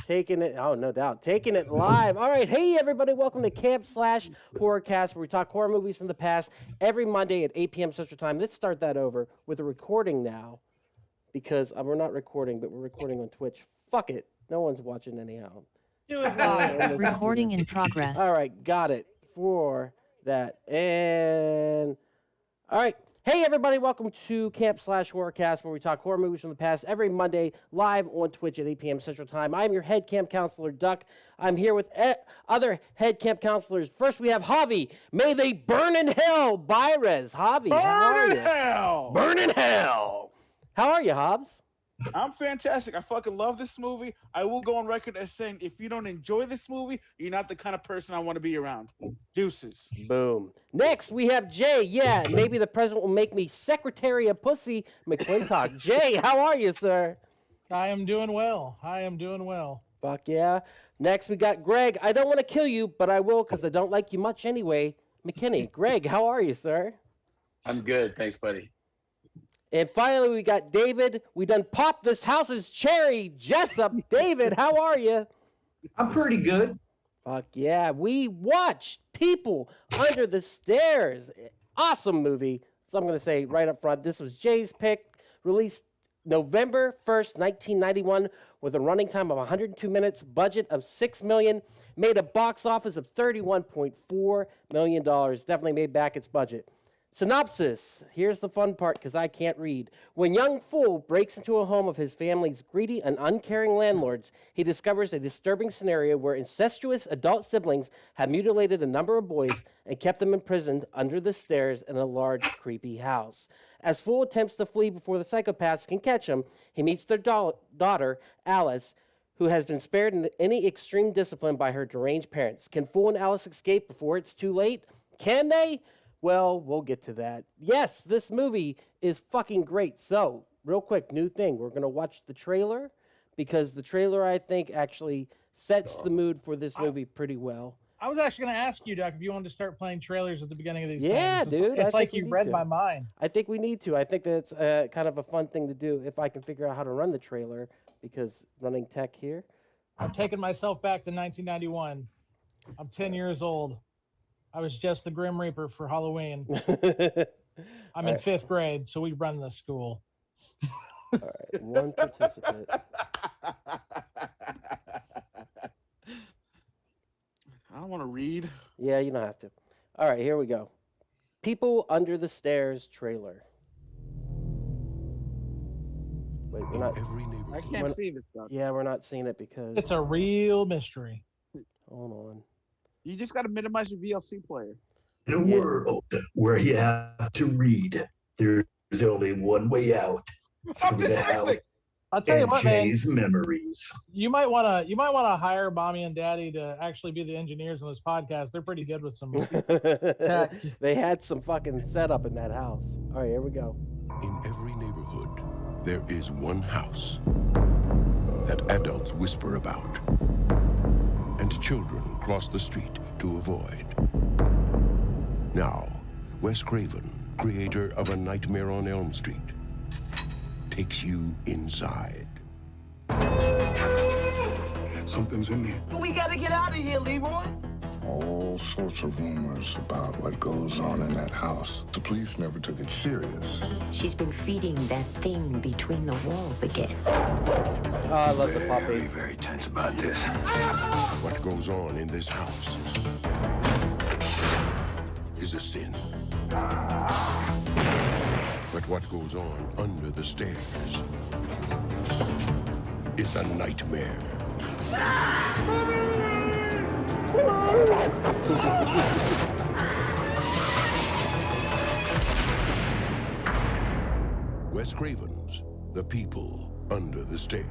Taking it, oh, no doubt. Taking it live. All right. Hey, everybody. Welcome to Camp Slash Horrorcast, where we talk horror movies from the past every Monday at 8 p.m. Central Time. Let's start that over with a recording now because we're not recording, but we're recording on Twitch. Fuck it. No one's watching anyhow. Do it live. Recording in progress. All right. Got it for that. And all right. Hey, everybody, welcome to Camp Slash Horrorcast, where we talk horror movies from the past every Monday, live on Twitch at 8 p.m. Central Time. I'm your head camp counselor, Duck. I'm here with other head camp counselors. First, we have Javi. May they burn in hell, Byrez. Javi, how are you? Burn in hell! Burn in hell! How are you, Hobbs? I'm fantastic. I fucking love this movie. I will go on record as saying if you don't enjoy this movie, you're not the kind of person I want to be around. Deuces. Boom. Next, we have Jay. Yeah, maybe the president will make me Secretary of Pussy McClintock. Jay, how are you, sir? I am doing well. I am doing well. Fuck yeah. Next, we got Greg. I don't want to kill you, but I will because I don't like you much anyway. McKinney. Greg, how are you, sir? I'm good. Thanks, buddy. And finally, we got David. We done popped this house's cherry. Jessup. David, how are you? I'm pretty good. Fuck yeah. We watched People Under the Stairs. Awesome movie. So I'm going to say right up front, this was Jay's pick. Released November 1st, 1991, with a running time of 102 minutes, budget of $6 million, made a box office of $31.4 million. Definitely made back its budget. Synopsis. Here's the fun part because I can't read. When young Fool breaks into a home of his family's greedy and uncaring landlords, he discovers a disturbing scenario where incestuous adult siblings have mutilated a number of boys and kept them imprisoned under the stairs in a large, creepy house. As Fool attempts to flee before the psychopaths can catch him, he meets their daughter, Alice, who has been spared in any extreme discipline by her deranged parents. Can Fool and Alice escape before it's too late? Can they? Well, we'll get to that. Yes, this movie is fucking great. So, real quick, new thing. We're going to watch the trailer because the trailer, I think, actually sets the mood for this movie pretty well. I was actually going to ask you, Doc, if you wanted to start playing trailers at the beginning of these Yeah, things. dude. It's like you read my mind. I think we need to. I think that's kind of a fun thing to do if I can figure out how to run the trailer because running tech here. I'm taking myself back to 1991. I'm 10 years old. I was just the Grim Reaper for Halloween. I'm in 5th grade, so we run this school. All right, one participant. I don't want to read. Yeah, you don't have to. All right, here we go. People Under the Stairs trailer. Wait, we're not. I can't see this stuff. Yeah, we're not seeing it because. It's a real mystery. Hold on. You just got to minimize your VLC player. In a world where you have to read, there's only one way out. I'm Through the house dyslexic. I'll tell you what, man. Jay's memories. You might want to hire Mommy and Daddy to actually be the engineers on this podcast. They're pretty good with some tech. They had some fucking setup in that house. All right, here we go. In every neighborhood, there is one house that adults whisper about and children cross the street to avoid. Now, Wes Craven, creator of A Nightmare on Elm Street, takes you inside. Something's in there. We gotta get out of here, Leroy. All sorts of rumors about what goes on in that house. The police never took it serious. She's been feeding that thing between the walls again. Oh, I love the puppy. Very tense about this. What goes on in this house is a sin. But what goes on under the stairs is a nightmare. Wes Craven's The People Under the Stairs.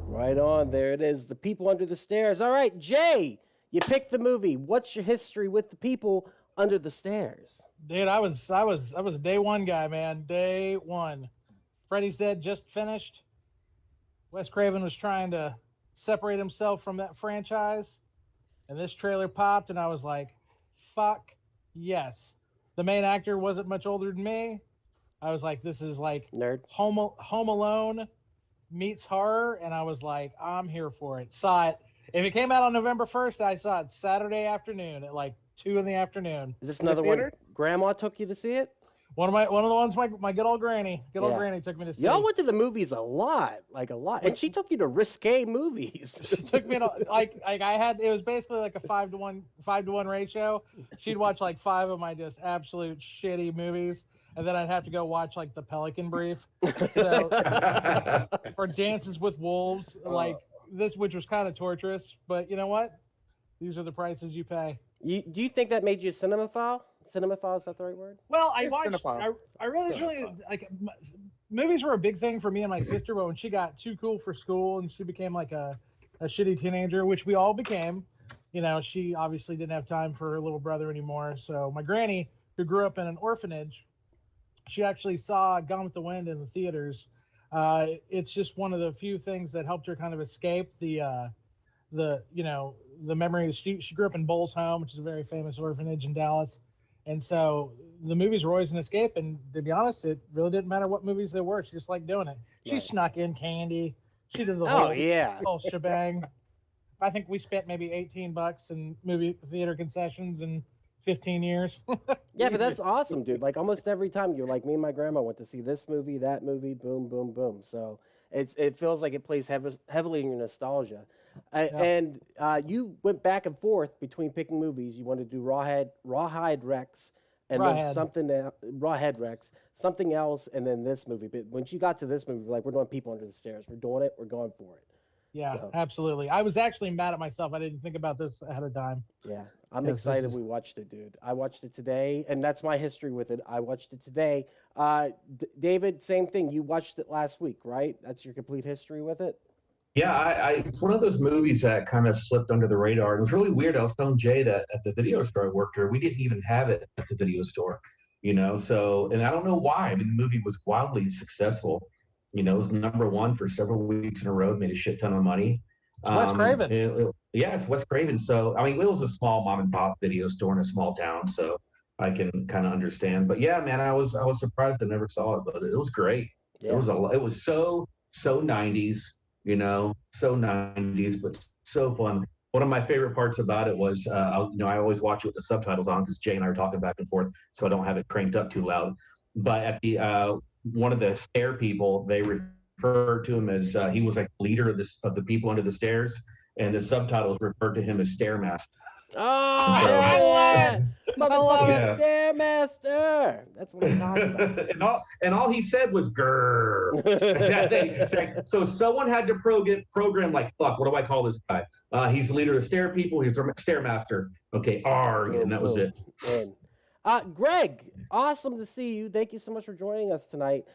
Right on, there it is. The People Under the Stairs. All right, Jay, you picked the movie. What's your history with The People Under the Stairs? Dude, I was a day one guy, man. Day one. Freddy's Dead just finished. Wes Craven was trying to separate himself from that franchise, and this trailer popped, and I was like, fuck yes. The main actor wasn't much older than me. I was like, this is like Nerd. Home Alone meets horror, and I was like, I'm here for it. Saw it. If it came out on November 1st, I saw it Saturday afternoon at like 2 in the afternoon. Is this another one Grandma took you to see it? One of the ones my good old granny took me to see. Y'all went to the movies a lot, and she took you to risque movies. She took me to like I had, it was basically like a 5-to-1 ratio. She'd watch like 5 of my just absolute shitty movies, and then I'd have to go watch like The Pelican Brief, so or Dances with Wolves, like this, which was kind of torturous. But you know what? These are the prices you pay. Do you think that made you a cinemaphile? Cinemaphile, is that the right word? Well, I really like movies were a big thing for me and my sister, but when she got too cool for school and she became like a shitty teenager, which we all became, you know, she obviously didn't have time for her little brother anymore. So my granny, who grew up in an orphanage, she actually saw Gone with the Wind in the theaters. It's just one of the few things that helped her kind of escape the memories. She grew up in Bowles Home, which is a very famous orphanage in Dallas. And so the movies were always an escape. And to be honest, it really didn't matter what movies they were. She just liked doing it. She snuck in candy. She did the whole shebang. I think we spent maybe $18 in movie theater concessions in 15 years. Yeah, but that's awesome, dude. Like almost every time you're like, me and my grandma went to see this movie, that movie, boom, boom, boom. So it feels like it plays heavily in your nostalgia. And you went back and forth between picking movies. You wanted to do Rawhide Rex, and then Rawhead Rex, something else, and then this movie. But when you got to this movie, like, we're doing People Under the Stairs. We're doing it. We're going for it. Yeah, absolutely. I was actually mad at myself. I didn't think about this ahead of time. Yeah, I'm excited we watched it, dude. I watched it today, and that's my history with it. I watched it today. David, same thing. You watched it last week, right? That's your complete history with it? Yeah, it's one of those movies that kind of slipped under the radar. It was really weird. I was telling Jay that at the video store I worked at, we didn't even have it at the video store, you know? So, and I don't know why. I mean, the movie was wildly successful. You know, it was #1 for several weeks in a row, made a shit ton of money. It's Wes Craven. It's Wes Craven. So, I mean, it was a small mom and pop video store in a small town, so I can kind of understand. But yeah, man, I was surprised I never saw it, but it was great. Yeah. It was so 90s. You know, so 90s, but so fun. One of my favorite parts about it was, I always watch it with the subtitles on because Jay and I are talking back and forth, so I don't have it cranked up too loud. But at the one of the stair people, they refer to him as he was like leader of the people under the stairs, and the subtitles referred to him as Stairmaster. Oh, yeah. Motherfucking Stairmaster. That's what I'm talking about. and all he said was grrr. So someone had to program like, fuck, what do I call this guy? He's the leader of the stair people. He's the Stairmaster. Okay, arg, and that was it. Greg, awesome to see you. Thank you so much for joining us tonight.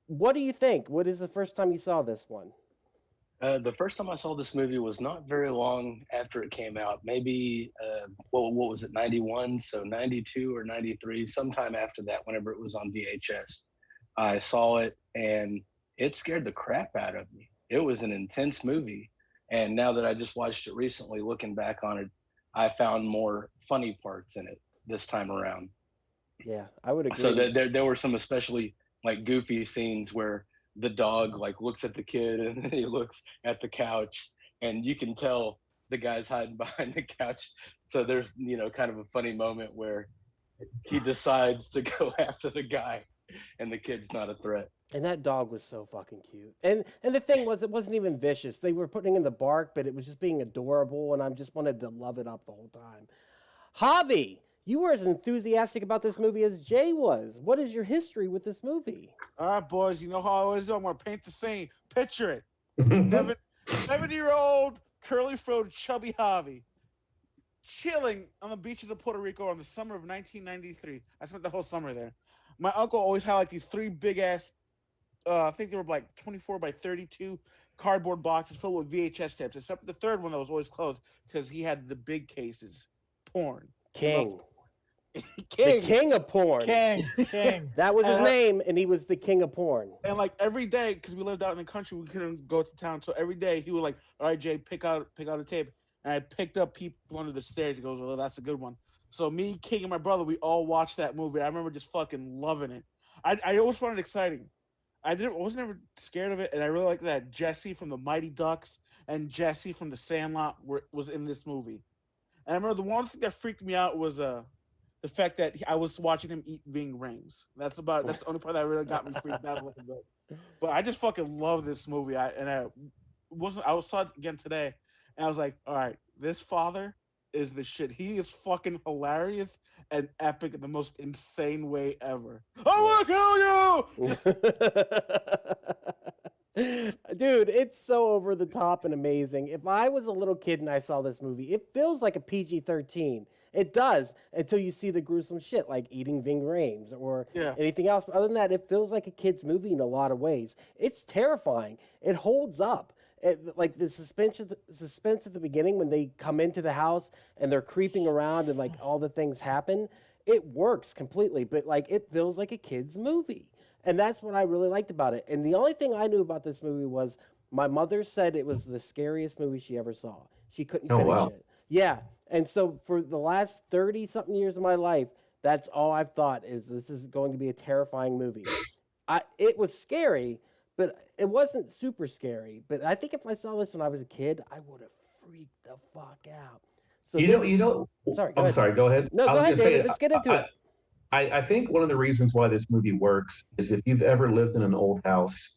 What do you think? What is the first time you saw this one? The first time I saw this movie was not very long after it came out. Maybe, what was it, 91? So 92 or 93, sometime after that, whenever it was on VHS. I saw it, and it scared the crap out of me. It was an intense movie. And now that I just watched it recently, looking back on it, I found more funny parts in it this time around. Yeah, I would agree. So there were some especially like goofy scenes where the dog like looks at the kid and he looks at the couch, and you can tell the guy's hiding behind the couch. So there's, kind of a funny moment where he decides to go after the guy and the kid's not a threat. And that dog was so fucking cute. And the thing was, it wasn't even vicious. They were putting in the bark, but it was just being adorable, and I just wanted to love it up the whole time. Javi, you were as enthusiastic about this movie as Jay was. What is your history with this movie? All right, boys, you know how I always do. I'm going to paint the scene. Picture it. 70-year-old, curly-throated, chubby Javi, chilling on the beaches of Puerto Rico in the summer of 1993. I spent the whole summer there. My uncle always had like these 3 big-ass, I think they were like 24 by 32 cardboard boxes filled with VHS tapes, except for the third one that was always closed because he had the big cases. Porn. King. King. The king of porn. King. That was his name, and he was the king of porn. And like every day, because we lived out in the country, we couldn't go to town. So every day he would like, all right, Jay, pick out a tape. And I picked up People Under the Stairs. He goes, well, that's a good one. So me, King, and my brother, we all watched that movie. I remember just fucking loving it. I always found it exciting. wasn't ever scared of it, and I really like that Jesse from the Mighty Ducks and Jesse from the Sandlot was in this movie. And I remember the one thing that freaked me out was the fact that I was watching him eat Ving rings. That's the only part that really got me freaked out a little bit. But I just fucking love this movie. I saw it again today, and I was like, all right, this father is the shit. He is fucking hilarious and epic in the most insane way ever. I want to kill you! Dude, it's so over the top and amazing. If I was a little kid and I saw this movie, it feels like a PG-13. It does, until you see the gruesome shit like eating Ving Rhames or anything else. But other than that, it feels like a kid's movie in a lot of ways. It's terrifying. It holds up. Like the suspense at the beginning when they come into the house and they're creeping around and like all the things happen, it works completely. But like it feels like a kid's movie, and that's what I really liked about it. And the only thing I knew about this movie was my mother said it was the scariest movie she ever saw. She couldn't finish it. Yeah, and so for the last 30-something years of my life, that's all I've thought is this is going to be a terrifying movie. It was scary. But it wasn't super scary. But I think if I saw this when I was a kid, I would have freaked the fuck out. So Sorry, go ahead. No, go ahead, David. Let's get into it. I think one of the reasons why this movie works is if you've ever lived in an old house,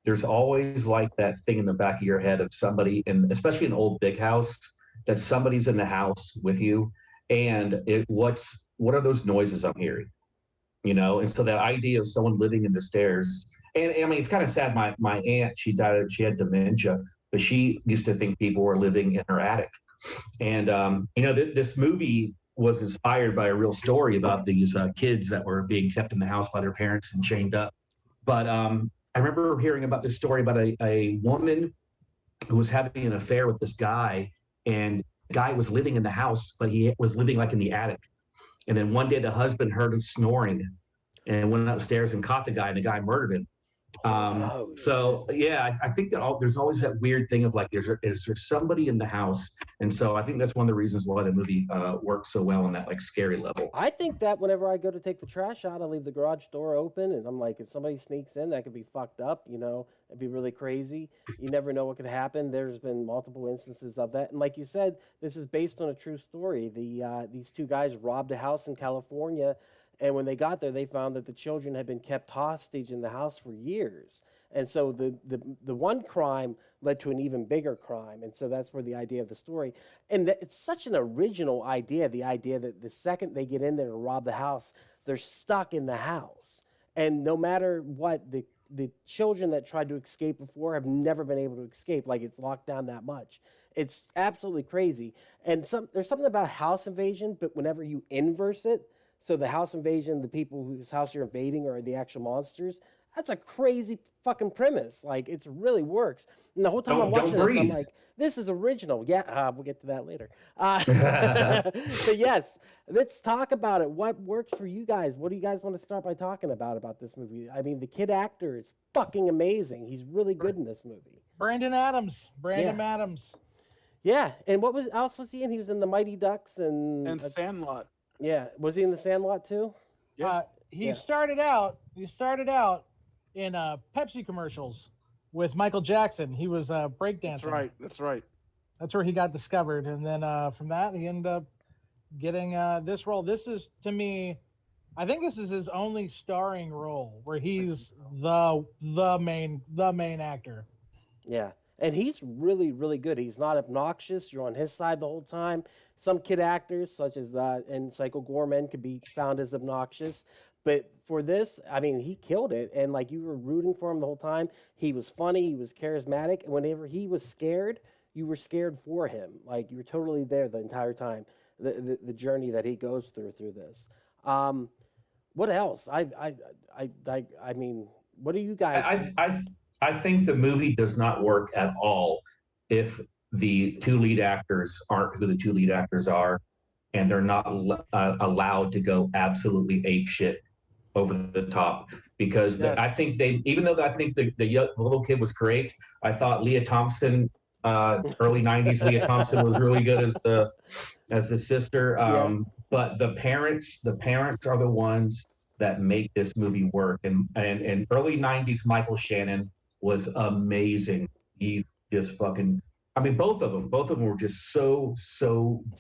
there's always like that thing in the back of your head of somebody, and especially an old big house, that somebody's in the house with you, and what are those noises I'm hearing? And so that idea of someone living in the stairs. And I mean, it's kind of sad. My aunt, she died. She had dementia, but she used to think people were living in her attic. And this movie was inspired by a real story about these kids that were being kept in the house by their parents and chained up. But I remember hearing about this story about a woman who was having an affair with this guy, and the guy was living in the house, but he was living like in the attic. And then one day the husband heard him snoring and went upstairs and caught the guy, and the guy murdered him. I think that there's always that weird thing of like, is there somebody in the house? And so I think that's one of the reasons why the movie works so well on that like scary level. I think that whenever I go to take the trash out, I leave the garage door open, and I'm like, if somebody sneaks in, that could be fucked up, it'd be really crazy. You never know what could happen. There's been multiple instances of that. And like you said, this is based on a true story. These two guys robbed a house in California. And when they got there, they found that the children had been kept hostage in the house for years. And so the one crime led to an even bigger crime. And so that's where the idea of the story. And it's such an original idea, the idea that the second they get in there to rob the house, they're stuck in the house. And no matter what, the children that tried to escape before have never been able to escape. Like, it's locked down that much. It's absolutely crazy. And there's something about house invasion, but whenever you inverse it, so the house invasion, the people whose house you're invading are the actual monsters. That's a crazy fucking premise. Like, it really works. And the whole time I'm watching this, I'm like, this is original. Yeah, we'll get to that later. But yes, let's talk about it. What works for you guys? What do you guys want to start by talking about this movie? I mean, the kid actor is fucking amazing. He's really good in this movie. Brandon Adams. Adams. Yeah, and what else was he in? He was in The Mighty Ducks and Sandlot. Yeah, was he in The Sandlot too? Yeah. He started out in Pepsi commercials with Michael Jackson. He was breakdancing. That's right. That's where he got discovered, and then from that he ended up getting this role. This is, to me, I think this is his only starring role where he's the main actor. Yeah. And he's really, really good. He's not obnoxious. You're on his side the whole time. Some kid actors, such as and Psycho Gorman, could be found as obnoxious. But for this, I mean, he killed it. And like, you were rooting for him the whole time. He was funny. He was charismatic. And whenever he was scared, you were scared for him. Like, you were totally there the entire time. The journey that he goes through this. What else? I mean, what do you guys? I think the movie does not work at all if the two lead actors aren't who the two lead actors are, and they're not allowed to go absolutely ape shit over the top. Because I think even though I think the little kid was great, I thought Leah Thompson, early '90s Leah Thompson was really good as the sister. But the parents are the ones that make this movie work. And early '90s Michael Shannon was amazing. He just fucking. I mean, both of them were just so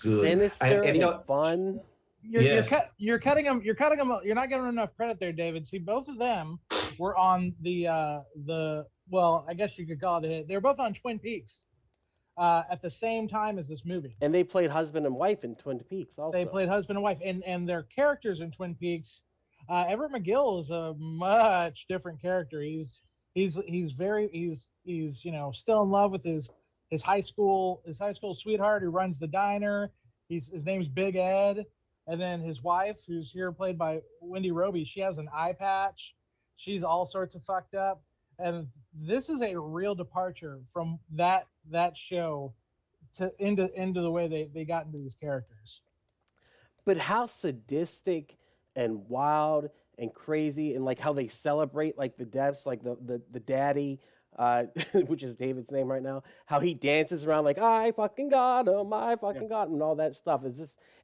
good. Sinister And you know, fun. You're cutting them. You're not giving them enough credit there, David. See, both of them were on the well, I guess you could call it a hit. They were both on Twin Peaks at the same time as this movie. And they played husband and wife in Twin Peaks also. They played husband and wife, and their characters in Twin Peaks. Everett McGill is a much different character. He's still in love with his high school sweetheart who runs the diner. His name's Big Ed. And then his wife, who's here played by Wendy Roby, she has an eye patch. She's all sorts of fucked up. And this is a real departure from that show into the way they got into these characters. But how sadistic and wild and crazy, and like how they celebrate like the deaths, like the daddy, which is David's name right now, how he dances around like I fucking got him, got him, and all that stuff.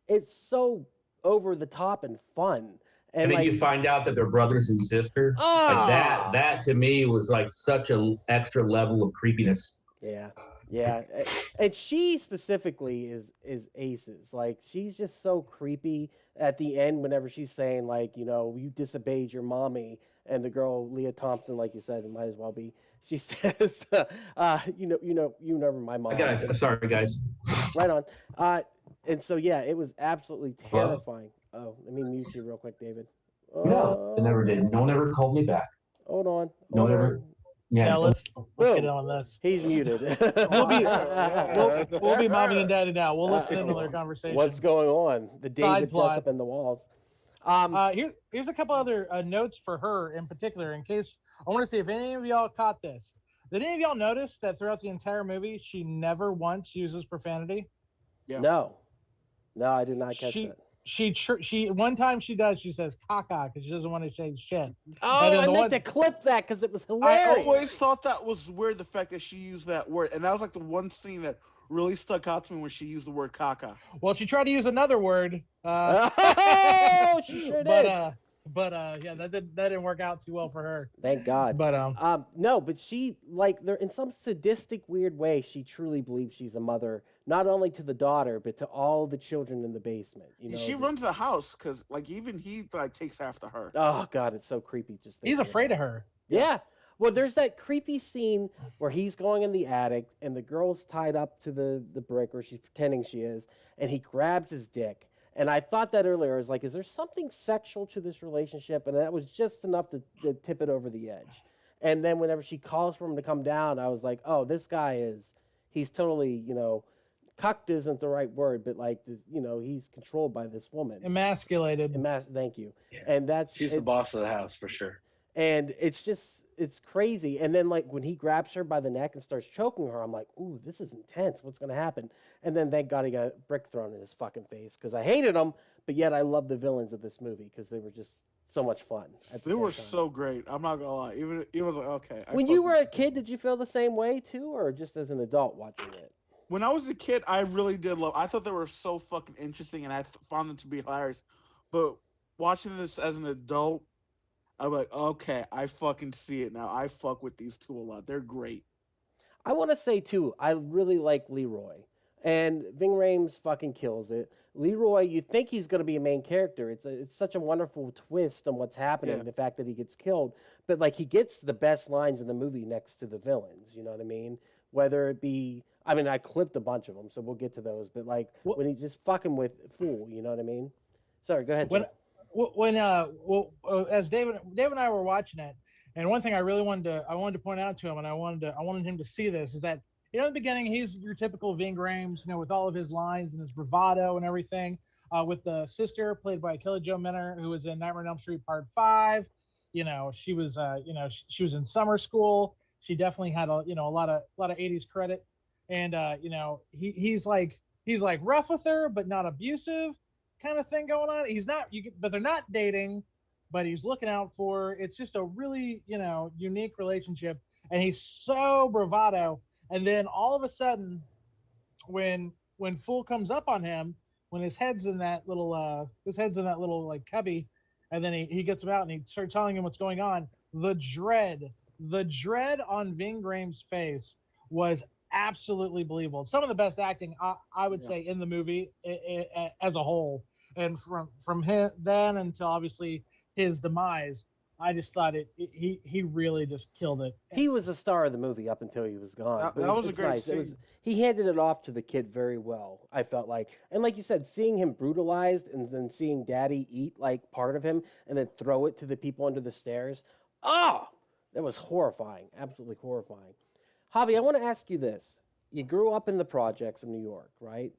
It's so over the top and fun. And then like, you find out that they're brothers and sisters. Oh! Like that to me was like such an extra level of creepiness. Yeah. And she specifically is aces. Like she's just so creepy at the end whenever she's saying like, you know, you disobeyed your mommy, and the girl Leah Thompson, like you said, it might as well be. She says, you never my mom. Sorry guys. Right on. And so yeah, it was absolutely terrifying. Oh, let me mute you real quick, David. No, it never did. No one ever called me back. Hold on. No one ever. Yeah, let's get on this. He's muted. we'll be mommy and daddy now. We'll listen into their conversation. What's going on? The David Jessup and the walls. Here's a couple other notes for her in particular, in case I want to see if any of y'all caught this. Did any of y'all notice that throughout the entire movie, she never once uses profanity? Yeah. No, I did not catch that. She one time she does. She says "caca" because she doesn't want to say shit. Oh, I meant to clip that because it was hilarious. I always thought that was weird, the fact that she used that word, and that was like the one scene that really stuck out to me when she used the word "caca." Well, she tried to use another word. Oh, she sure did. But yeah, that didn't work out too well for her. Thank God. But no, but she they're in some sadistic weird way. She truly believes she's a mother, not only to the daughter but to all the children in the basement. You know, she runs the house because like even he like takes after her. Oh God, it's so creepy. He's afraid of her. Yeah. Well, there's that creepy scene where he's going in the attic and the girl's tied up to the brick, or she's pretending she is, and he grabs his dick. And I thought that earlier. I was like, is there something sexual to this relationship? And that was just enough to tip it over the edge. And then whenever she calls for him to come down, I was like, oh, this guy he's totally, cucked isn't the right word, but like, he's controlled by this woman. Emasculated. Thank you. Yeah. And she's the boss of the house for sure. And it's crazy. And then like when he grabs her by the neck and starts choking her, I'm like, ooh, this is intense. What's going to happen? And then thank God he got a brick thrown in his fucking face because I hated him, but yet I love the villains of this movie because they were just so much fun. They were so great. I'm not gonna lie. Even it was like, okay. When you were a kid, did you feel the same way too, or just as an adult watching it? When I was a kid, I really did love. I thought they were so fucking interesting, and I found them to be hilarious. But watching this as an adult, I'm like, okay, I fucking see it now. I fuck with these two a lot. They're great. I want to say too, I really like Leroy, and Ving Rhames fucking kills it. Leroy, you think he's going to be a main character. It's such a wonderful twist on what's happening, the fact that he gets killed. But like he gets the best lines in the movie next to the villains. You know what I mean? Whether it be, I mean, I clipped a bunch of them, so we'll get to those. But like when he's just fucking with Fool, you know what I mean? Sorry, go ahead. As David and I were watching it, and one thing I really wanted to point out to him, and I wanted him to see this, is that in the beginning he's your typical Ving Rhames, with all of his lines and his bravado and everything. With the sister played by Kelly Jo Minner, who was in Nightmare on Elm Street Part 5. She was she was in summer school. She definitely had a lot of 80s credit, and he's like rough with her but not abusive kind of thing going on. He's not, but they're not dating, but he's looking out for her. It's just a really, unique relationship, and he's so bravado. And then all of a sudden, when Fool comes up on him, when his head's in that little like cubby, And then he gets him out and he started telling him what's going on. The dread on Ving Rhames' face was absolutely believable. Some of the best acting I would say in the movie as a whole. And from him then until obviously his demise, I just thought he really just killed it. He was the star of the movie up until he was gone. That was a It's great nice. scene. He handed it off to the kid very well, I felt like. And like you said, seeing him brutalized and then seeing Daddy eat like part of him and then throw it to the people under the stairs. Oh, that was horrifying. Absolutely horrifying. Javi, I want to ask you this. You grew up in the projects of New York, right?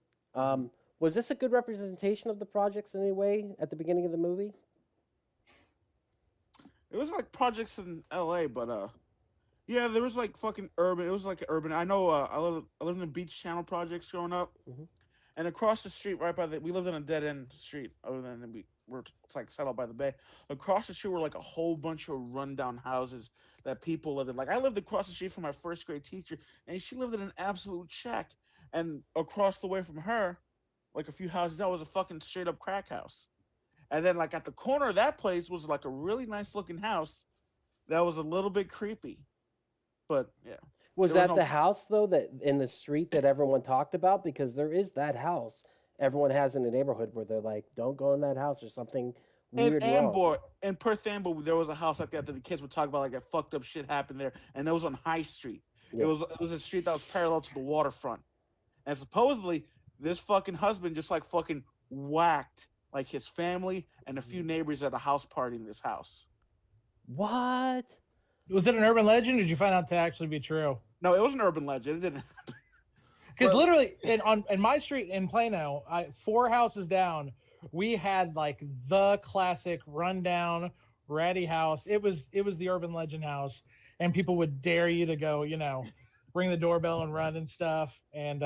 Was this a good representation of the projects in any way at the beginning of the movie? It was like projects in LA, but yeah, there was like fucking urban. It was like urban. I know. I lived in the Beach Channel projects growing up, and across the street, right by we lived in a dead end street. Other than we were like settled by the bay. Across the street were like a whole bunch of rundown houses that people lived in. Like I lived across the street from my first grade teacher, and she lived in an absolute shack. And across the way from her, like a few houses down, was a fucking straight up crack house. And then, like, at the corner of that place was, like, a really nice-looking house that was a little bit creepy. But, yeah. Was that the house, though, that in the street that everyone talked about? Because there is that house everyone has in the neighborhood where they're like, don't go in that house or something weird wrong. In Perth Amboy, there was a house like that the kids would talk about, like, that fucked up shit happened there. And that was on High Street. Yeah. It was a street that was parallel to the waterfront. And supposedly, this fucking husband just, like, fucking whacked like his family and a few neighbors at a house party in this house. What? Was it an urban legend or did you find out to actually be true? No, it was an urban legend. It didn't happen. Because literally in my street in Plano, 4 houses down, we had like the classic rundown ratty house. It was the urban legend house, and people would dare you to go, ring the doorbell and run and stuff. And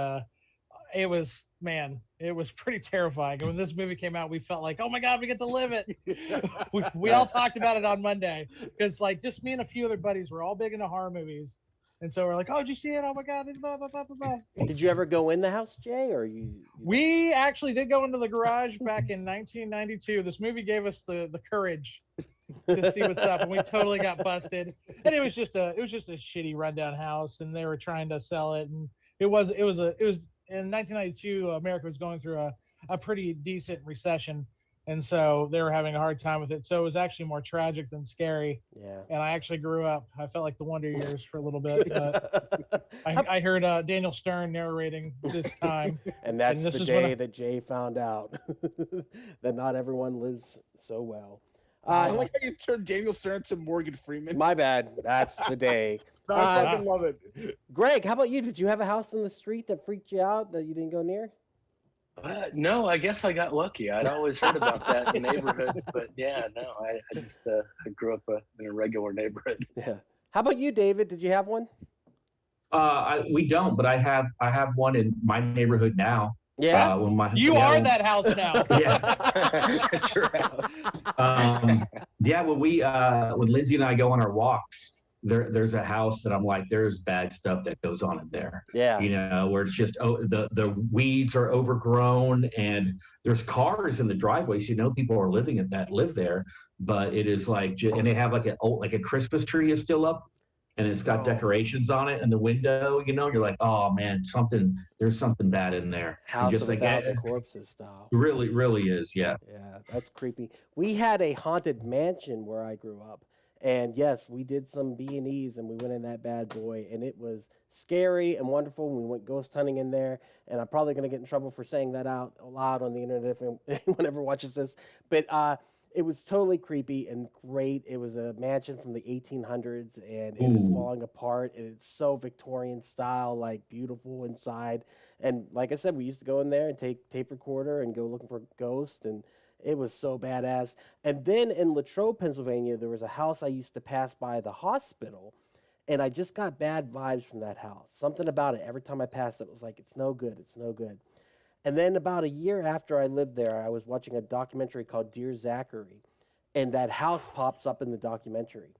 it was pretty terrifying. And when this movie came out, we felt like, oh my God, we get to live it. we all talked about it on Monday because like just me and a few other buddies were all big into horror movies. And so we're like, oh, did you see it? Oh my God. Blah, blah, blah, blah, blah. Did you ever go in the house, Jay? Or you? We actually did go into the garage back in 1992. This movie gave us the courage to see what's up, and we totally got busted. And it was just a shitty rundown house, and they were trying to sell it. And it was in 1992, America was going through a pretty decent recession. And so they were having a hard time with it. So it was actually more tragic than scary. Yeah. And I actually grew up. I felt like the Wonder Years for a little bit. But I heard Daniel Stern narrating this time. And that's the day that Jay found out that not everyone lives so well. I like how you turned Daniel Stern to Morgan Freeman. My bad. That's the day. I fucking love it. Greg, how about you? Did you have a house in the street that freaked you out that you didn't go near? No, I guess I got lucky. I'd always heard about that in neighborhoods, but yeah, no, I just I grew up in a regular neighborhood. Yeah. How about you, David? Did you have one? We don't, but I have one in my neighborhood now. Yeah. You are that house now. Yeah. It's your house. Yeah. When Lindsay and I go on our walks, there's a house that I'm like, there's bad stuff that goes on in there. Yeah. Where it's just the weeds are overgrown and there's cars in the driveways. People are live there, but it is like, and they have like a Christmas tree is still up, and it's got decorations on it in the window. You're like, oh man, there's something bad in there. House just of like 1,000 Corpses style. Really, really is. Yeah. Yeah, that's creepy. We had a haunted mansion where I grew up. And yes, we did some B&Es and we went in that bad boy, and it was scary and wonderful. We went ghost hunting in there, and I'm probably going to get in trouble for saying that out loud on the internet if anyone ever watches this. But it was totally creepy and great. It was a mansion from the 1800s, and it is falling apart, and it's so Victorian style, like beautiful inside. And like I said, we used to go in there and take tape recorder and go looking for ghosts, and it was so badass. And then in Latrobe, Pennsylvania, there was a house I used to pass by the hospital, and I just got bad vibes from that house. Something about it. Every time I passed it was like, it's no good. It's no good. And then about a year after I lived there, I was watching a documentary called Dear Zachary, and that house pops up in the documentary.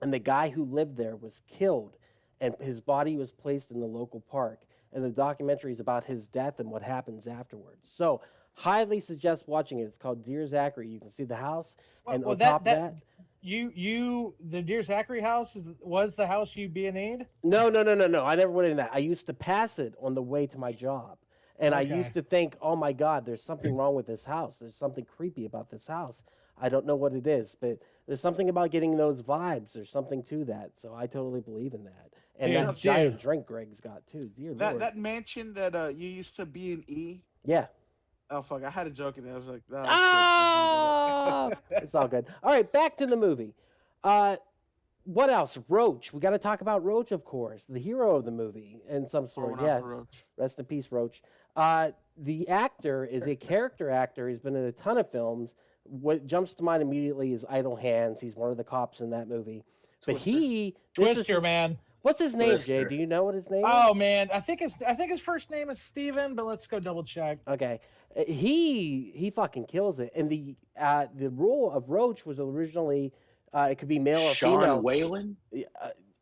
And the guy who lived there was killed, and his body was placed in the local park. And the documentary is about his death and what happens afterwards. So highly suggest watching it. It's called Dear Zachary. You can see the house, and Well, on top of that, the Dear Zachary house was the house you B&E'd? no. I never went in that. I used to pass it on the way to my job. And I used to think, oh my God, there's something wrong with this house. There's something creepy about this house. I don't know what it is, but there's something about getting those vibes. There's something to that. So I totally believe in that. And that giant drink Greg's got too. Dear Lord. That mansion that you used to be in E. Yeah. Oh fuck! I had a joke in it. I was like, It's all good. All right, back to the movie. What else? Roach. We got to talk about Roach, of course, the hero of the movie in some sort. Yeah. Rest in peace, Roach. The actor is a character actor. He's been in a ton of films. What jumps to mind immediately is Idle Hands. He's one of the cops in that movie. But Twister, man. What's his name, Jay? Do you know what his name is? Oh man, I think his first name is Steven, but let's go double check. Okay. He fucking kills it. And the role of Roach was originally it could be male or female. Sean Whalen?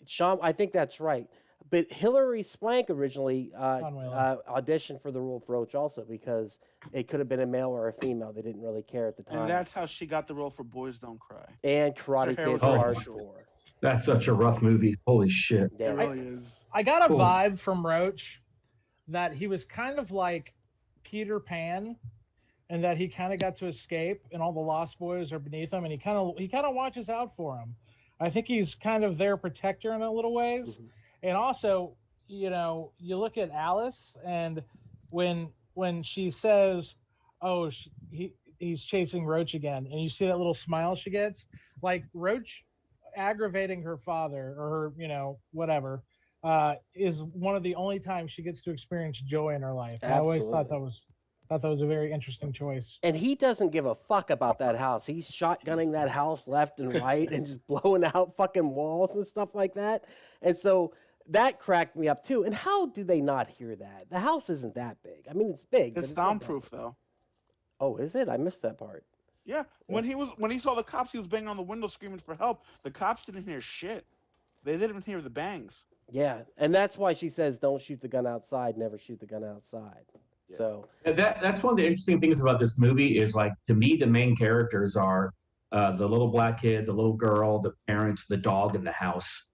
Sean, I think that's right. But Hilary Swank originally auditioned for the role of Roach also because it could have been a male or a female. They didn't really care at the time. And that's how she got the role for Boys Don't Cry. And Karate Kid Part 4. That's such a rough movie. Holy shit. It really is. I got a vibe from Roach that he was kind of like Peter Pan, and that he kind of got to escape, and all the Lost Boys are beneath him, and he kind of watches out for him. I think he's kind of their protector in a little ways. Mm-hmm. And also, you look at Alice, and when she says, "Oh, he's chasing Roach again," and you see that little smile she gets, like Roach aggravating her father or her, whatever, is one of the only times she gets to experience joy in her life. I always thought that was a very interesting choice. And he doesn't give a fuck about that house. He's shotgunning that house left and right and just blowing out fucking walls and stuff like that. And so that cracked me up too. And how do they not hear that? The house isn't that big. I mean, it's big. It's soundproof though. Oh, is it? I missed that part. Yeah. When he saw the cops, he was banging on the window screaming for help. The cops didn't hear shit. They didn't even hear the bangs. Yeah. And that's why she says, don't shoot the gun outside. Never shoot the gun outside. Yeah. So that's one of the interesting things about this movie is, like, to me, the main characters are the little black kid, the little girl, the parents, the dog, and the house.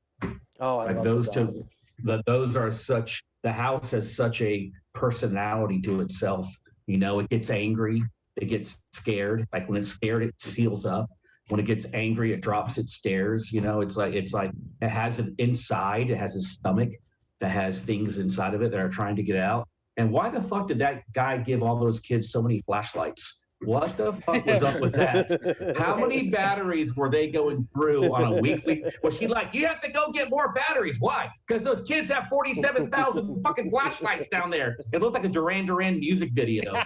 Oh, I like love those the two. Those are such. The house has such a personality to itself. It gets angry, it gets scared. Like when it's scared, it seals up. When it gets angry, it drops its stairs. It's like it has an inside. It has a stomach that has things inside of it that are trying to get out. And why the fuck did that guy give all those kids so many flashlights? What the fuck was up with that? How many batteries were they going through on a weekly? Was she like, you have to go get more batteries? Why? Because those kids have 47,000 fucking flashlights down there. It looked like a Duran Duran music video.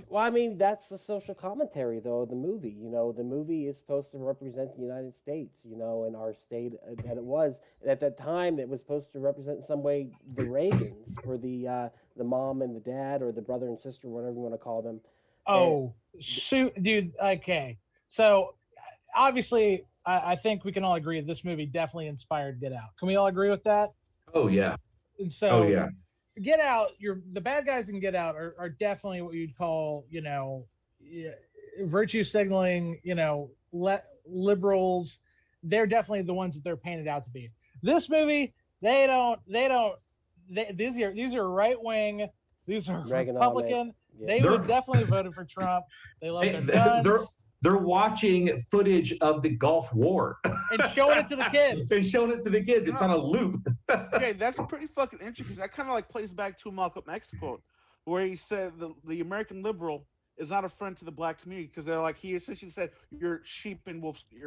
Well, I mean, that's the social commentary, though, of the movie. The movie is supposed to represent the United States, in our state that it was. And at that time, it was supposed to represent in some way the Reagans, or the mom and the dad, or the brother and sister, whatever you want to call them. Oh, shoot, dude. Okay. So, obviously, I think we can all agree that this movie definitely inspired Get Out. Can we all agree with that? Oh, yeah. And so, oh, yeah. Get Out, the bad guys in Get Out are definitely what you'd call, virtue signaling, liberals. They're definitely the ones that they're painted out to be. This movie, these are right wing. These are Republican. Yeah. They would definitely voted for Trump. They love their guns. They're watching footage of the Gulf War and showing it to the kids. It's on a loop. Okay, that's pretty fucking interesting because that kind of like plays back to Malcolm X quote, where he said the American liberal is not a friend to the black community because they're like, he essentially said you're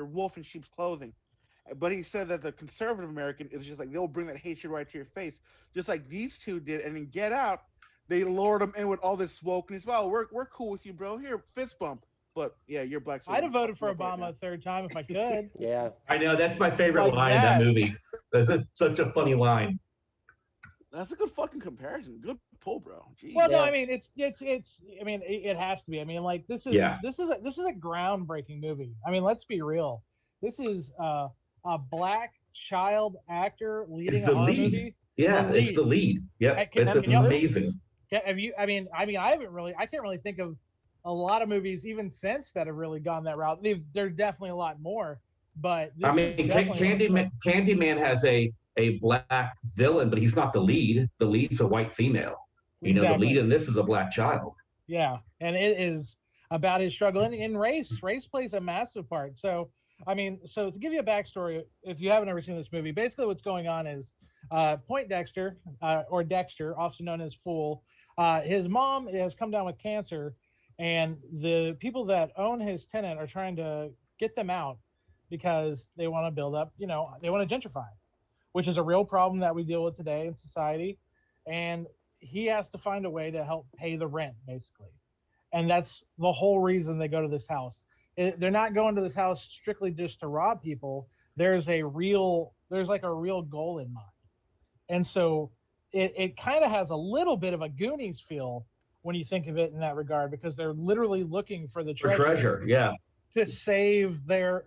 wolf in sheep's clothing. But he said that the conservative American is just like, they'll bring that hatred right to your face, just like these two did. And in Get Out, they lured him in with all this wokeness. Well, we're cool with you, bro. Here, fist bump. But yeah, you're black. So I'd have voted for Obama a third time if I could. Yeah, I know, that's my favorite line in that movie. That's such a funny line. That's a good fucking comparison. Good pull, bro. Jeez. Well, no, I mean it's. I mean, it has to be. I mean, like this is a groundbreaking movie. I mean, let's be real. This is a black child actor leading a horror movie. Yeah, it's the lead. Yeah, it's amazing. Have you? I mean, I can't really think of a lot of movies even since that have really gone that route. There's definitely a lot more, but this I mean, was definitely Candyman has a black villain, but he's not the lead. The lead's a white female. You know, the lead in this is a black child. Yeah, and it is about his struggle and race. Race plays a massive part. So, I mean, so to give you a backstory, if you haven't ever seen this movie, basically what's going on is Point Dexter, or Dexter, also known as Fool, his mom has come down with cancer, and the people that own his tenant are trying to get them out because they want to build up, you know, they want to gentrify, which is a real problem that we deal with today in society. And he has to find a way to help pay the rent, basically. And that's the whole reason they go to this house. They're not going to this house strictly just to rob people. There's like a real goal in mind. And so it kind of has a little bit of a Goonies feel when you think of it in that regard, because they're literally looking for the treasure, yeah, to save their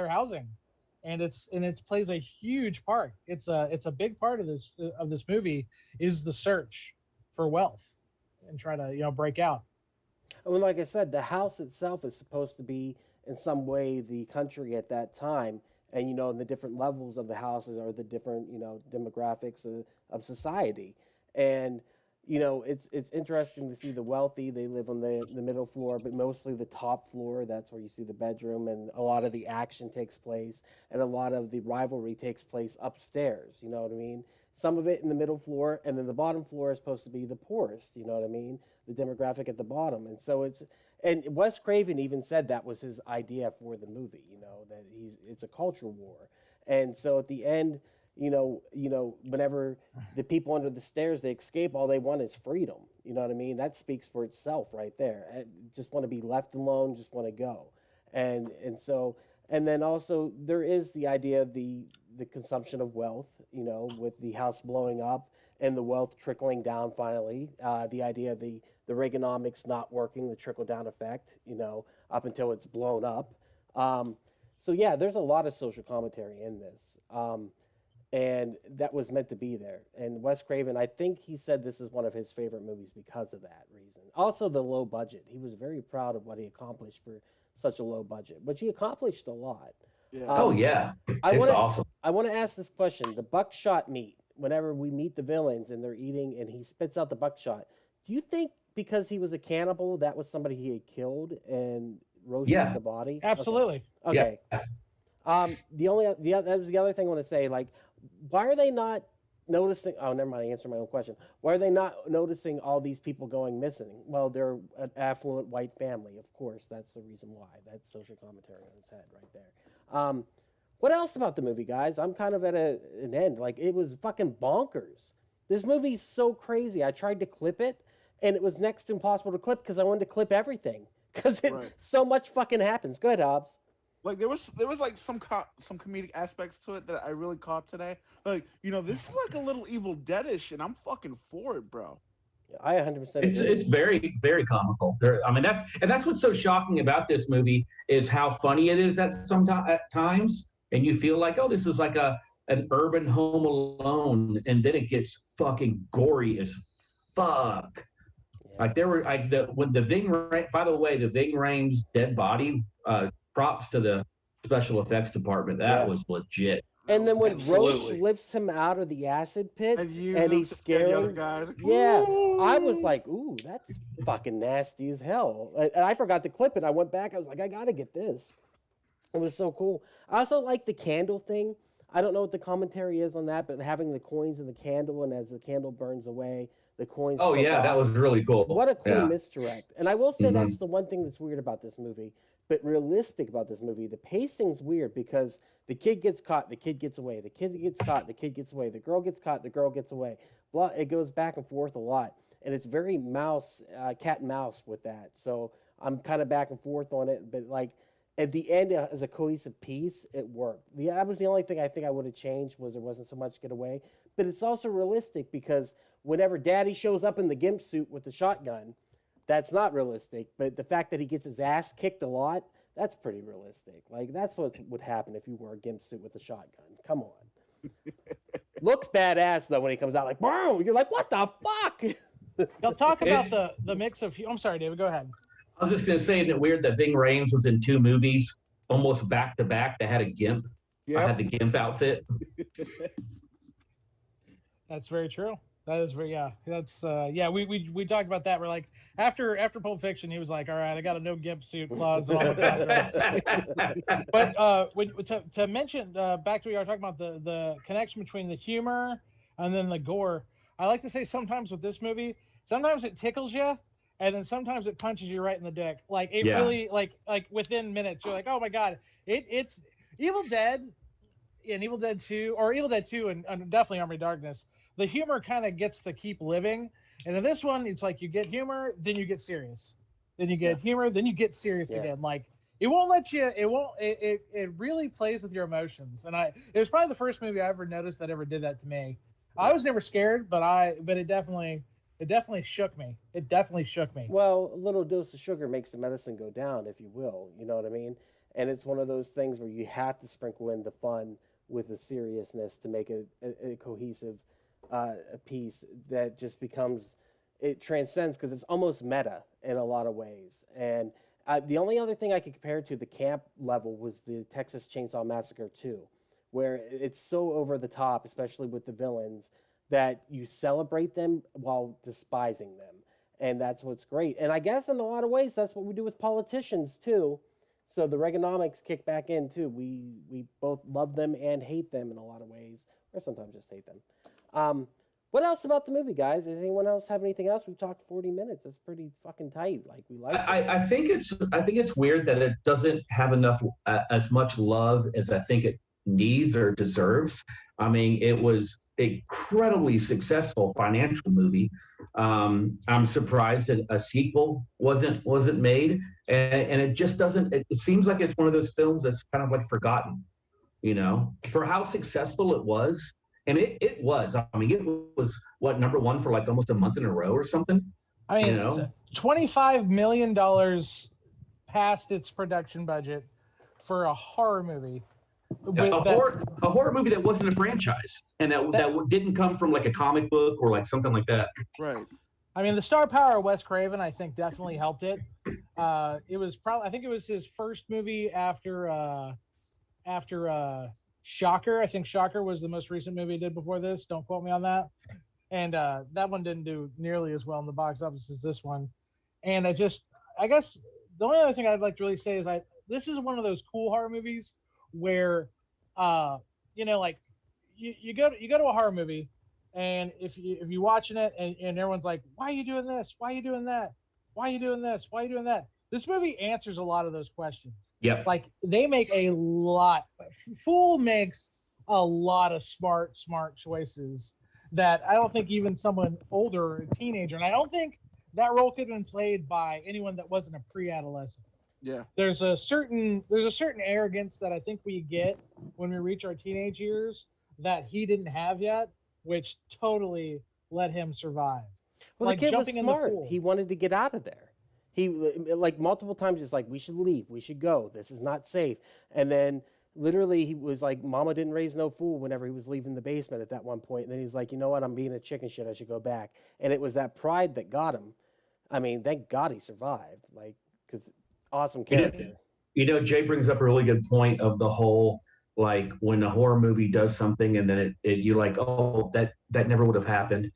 housing. And it plays a huge part. It's a big part of this movie is the search for wealth and try to, you know, break out. I mean, like I said, the house itself is supposed to be in some way the country at that time, and you know, the different levels of the houses are the different, you know, demographics of society. And you know, it's interesting to see the wealthy. They live on the middle floor, but mostly the top floor. That's where you see the bedroom, and a lot of the action takes place, and a lot of the rivalry takes place upstairs. You know what I mean? Some of it in the middle floor, and then the bottom floor is supposed to be the poorest. You know what I mean? The demographic at the bottom, and so and Wes Craven even said that was his idea for the movie. You know, that it's a culture war, and so at the end, you know, whenever the people under the stairs, they escape, all they want is freedom. You know what I mean? That speaks for itself right there. I just want to be left alone, just want to go. And so, and then also there is the idea of the consumption of wealth, you know, with the house blowing up and the wealth trickling down finally. The idea of the Reaganomics not working, the trickle down effect, you know, up until it's blown up. So yeah, there's a lot of social commentary in this. And that was meant to be there. And Wes Craven, I think he said this is one of his favorite movies because of that reason. Also, the low budget. He was very proud of what he accomplished for such a low budget, which he accomplished a lot. Yeah. It's awesome. I want to ask this question. The buckshot meat, whenever we meet the villains and they're eating and he spits out the buckshot, do you think because he was a cannibal, that was somebody he had killed and roasted the body? Absolutely. Okay. Yeah. That was the other thing I want to say. Like, why are they not noticing? Oh, never mind. I answered my own question. Why are they not noticing all these people going missing? Well, they're an affluent white family, of course. That's the reason why. That's social commentary on its head right there. What else about the movie, guys? I'm kind of at an end. Like, it was fucking bonkers. This movie's so crazy. I tried to clip it, and it was next to impossible to clip because I wanted to clip everything because so much fucking happens. Go ahead, Hobbs. Like there was like some comedic aspects to it that I really caught today. Like, you know, this is like a little Evil Deadish, and I'm fucking for it, bro. I 100%. It's very, very comical. I mean, that's what's so shocking about this movie is how funny it is at times, and you feel like, oh, this is like an urban Home Alone, and then it gets fucking gory as fuck. Yeah. Like there were when the Ving. By the way, the Ving Rhames dead body. Props to the special effects department. That was legit. And then when Roach lifts him out of the acid pit and he's scaring guys. Yeah, I was like, ooh, that's fucking nasty as hell. And I forgot to clip it. I went back. I was like, I got to get this. It was so cool. I also like the candle thing. I don't know what the commentary is on that, but having the coins in the candle, and as the candle burns away, the coins. Oh, yeah, that was really cool. What a cool misdirect. And I will say that's the one thing that's weird about this movie. But realistic about this movie, the pacing's weird because the kid gets caught, the kid gets away, the kid gets caught, the kid gets away, the girl gets caught, the girl gets away. Blah, it goes back and forth a lot, and it's very cat and mouse with that. So I'm kind of back and forth on it, but like at the end, as a cohesive piece, it worked. That was the only thing I think I would have changed was there wasn't so much get away. But it's also realistic because whenever Daddy shows up in the gimp suit with the shotgun. That's not realistic, but the fact that he gets his ass kicked a lot, that's pretty realistic. Like, that's what would happen if you wore a gimp suit with a shotgun. Come on. Looks badass, though, when he comes out like, boom! You're like, what the fuck? Y'all talk about the mix of. I'm sorry, David. Go ahead. I was just gonna say, isn't it weird that Ving Rhames was in 2 movies almost back to back that had a gimp? Yep. I had the gimp outfit. That's very true. That is very That's we talked about that. We're like after Pulp Fiction, he was like, all right, I got a no gimp suit clause on the contract. But to mention back to what you were talking about the connection between the humor and then the gore. I like to say sometimes with this movie, sometimes it tickles you, and then sometimes it punches you right in the dick. Like it really like within minutes, you're like, oh my god, it's Evil Dead and Evil Dead 2 or Evil Dead 2 and definitely Army of Darkness. The humor kind of gets to keep living. And in this one, it's like you get humor, then you get serious. Then you get humor, then you get serious again. Like it won't let you, it really plays with your emotions. And it was probably the first movie I ever noticed that ever did that to me. I was never scared, but it definitely shook me. It definitely shook me. Well, a little dose of sugar makes the medicine go down, if you will. You know what I mean? And it's one of those things where you have to sprinkle in the fun with the seriousness to make a cohesive a piece that just becomes, it transcends because it's almost meta in a lot of ways. And the only other thing I could compare it to the camp level was the Texas Chainsaw Massacre 2, where it's so over the top, especially with the villains, that you celebrate them while despising them. And that's what's great. And I guess in a lot of ways, that's what we do with politicians too. So the Reaganomics kick back in too. We both love them and hate them in a lot of ways, or sometimes just hate them. What else about the movie, guys? Does anyone else have anything else? We've talked 40 minutes. That's pretty fucking tight. Like we like. I think it's weird that it doesn't have enough as much love as I think it needs or deserves. I mean, it was incredibly successful financial movie. I'm surprised that a sequel wasn't made, and it just doesn't. It seems like it's one of those films that's kind of like forgotten, you know, for how successful it was. And it was. I mean, it was what, #1 for like almost a month in a row or something. I mean, you know? $25 million past its production budget for a horror movie. A horror movie that wasn't a franchise, and that didn't come from like a comic book or like something like that. Right. I mean, the star power of Wes Craven, I think, definitely helped it. It was probably, I think it was his first movie after Shocker. I think Shocker was the most recent movie he did before this. Don't quote me on that. And that one didn't do nearly as well in the box office as this one. And I guess the only other thing I'd like to really say is this is one of those cool horror movies where, like you go to a horror movie, and if you're watching it and everyone's like, why are you doing this? Why are you doing that? Why are you doing this? Why are you doing that? This movie answers a lot of those questions. Yeah. Like they make Fool makes a lot of smart choices that I don't think even someone older or a teenager, and I don't think that role could have been played by anyone that wasn't a pre-adolescent. Yeah. There's a certain arrogance that I think we get when we reach our teenage years that he didn't have yet, which totally let him survive. Well, like the kid was jumping in the smart. pool. He wanted to get out of there. He, like, multiple times, just like, we should leave. We should go. This is not safe. And then literally he was like, Mama didn't raise no fool whenever he was leaving the basement at that one point. And then he's like, you know what? I'm being a chicken shit. I should go back. And it was that pride that got him. I mean, thank God he survived. Like, because awesome character. You know, Jay brings up a really good point of the whole, like, when a horror movie does something and then you're like, oh, that never would have happened.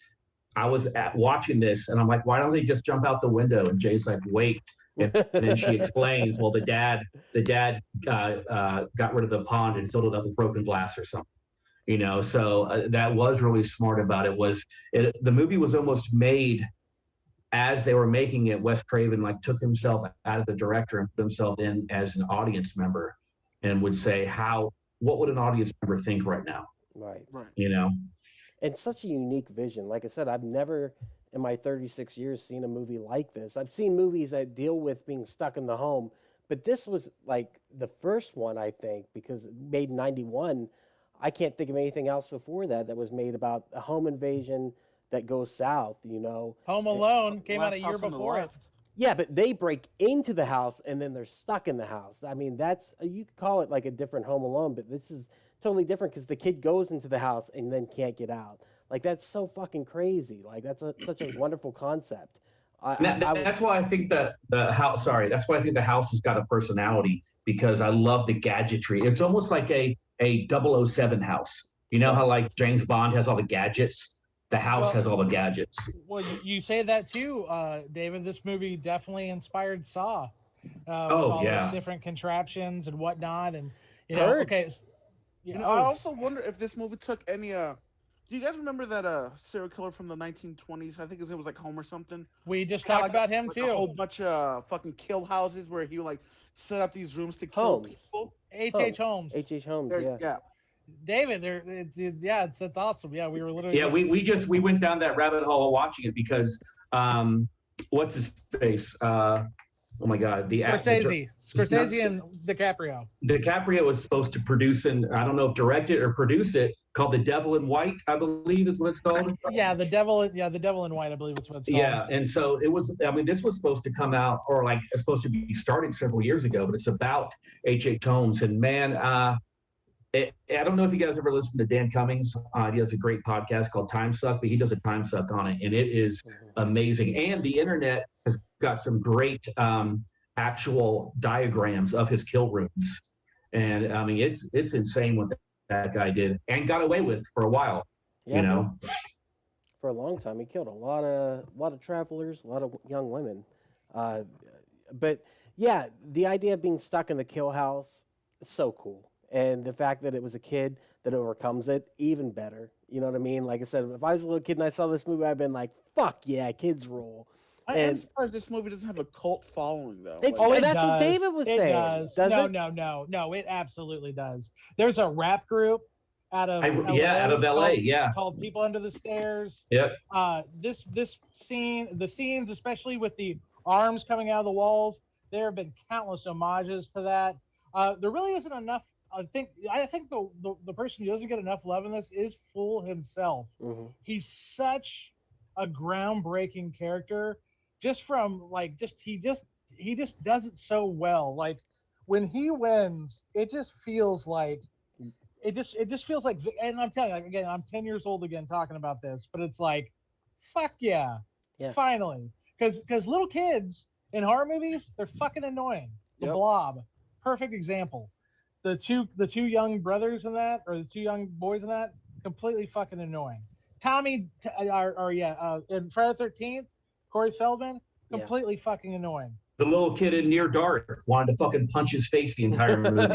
I was watching this and I'm like, why don't they just jump out the window? And Jay's like, wait. And then she explains, well, the dad got rid of the pond and filled it up with broken glass or something. You know, so that was really smart about it. The movie was almost made as they were making it. Wes Craven like took himself out of the director and put himself in as an audience member and would say, what would an audience member think right now? Right. You know? And such a unique vision. Like I said, I've never in my 36 years seen a movie like this. I've seen movies that deal with being stuck in the home, but this was like the first one, I think, because made in 91. I can't think of anything else before that was made about a home invasion that goes south, you know. Home Alone came out a year before it. Yeah, but they break into the house and then they're stuck in the house. I mean, you could call it like a different Home Alone, but this is totally different because the kid goes into the house and then can't get out. Like that's so fucking crazy. Like that's such a wonderful concept. That's why I think that the house. Sorry, that's why I think the house has got a personality because I love the gadgetry. It's almost like a 007 house. You know how like James Bond has all the gadgets. The house has all the gadgets. Well, you say that too, David. This movie definitely inspired Saw. With all those different contraptions and whatnot, and I also wonder if this movie took any. Do you guys remember that serial killer from the 1920s? I think his name was like Home or something. We just talked about him too. A whole bunch of fucking kill houses where he would like set up these rooms to kill people. H.H. Holmes. H.H. Holmes. Yeah. David, it's awesome. Yeah, we were literally. Yeah, we went down that rabbit hole watching it because what's his face? Oh my God, Scorsese and DiCaprio. DiCaprio was supposed to produce and I don't know if direct it or produce it, called The Devil in White, I believe is what it's called. Yeah, The Devil in White, I believe it's what it's called. Yeah, and so it was. I mean, this was supposed to come out or like it's supposed to be starting several years ago, but it's about H.H. Holmes and man. I don't know if you guys ever listen to Dan Cummings. He has a great podcast called Time Suck, but he does a time suck on it, and it is amazing. And the internet has got some great actual diagrams of his kill rooms, and I mean it's insane what that guy did and got away with for a while. Yeah, for a long time, he killed a lot of travelers, a lot of young women. But yeah, the idea of being stuck in the kill house is so cool. And the fact that it was a kid that overcomes it, even better. You know what I mean? Like I said, if I was a little kid and I saw this movie, I'd been like, fuck yeah, kids rule. I am surprised this movie doesn't have a cult following, though. That's what David was saying. No, it absolutely does. There's a rap group out of LA, called People Under the Stairs. Yep. The scenes, especially with the arms coming out of the walls, there have been countless homages to that. There really isn't enough. I think the person who doesn't get enough love in this is Fool himself. Mm-hmm. He's such a groundbreaking character, just from like he just does it so well. Like when he wins, it just feels like it just feels like. And I'm telling you, like, again, I'm 10 years old again talking about this, but it's like, fuck yeah. Finally, because little kids in horror movies, they're fucking annoying. The Blob, perfect example. The two young brothers in that, or the two young boys in that, completely fucking annoying. Tommy, in Friday the 13th, Corey Feldman, completely fucking annoying. The little kid in Near Dark wanted to fucking punch his face the entire movie.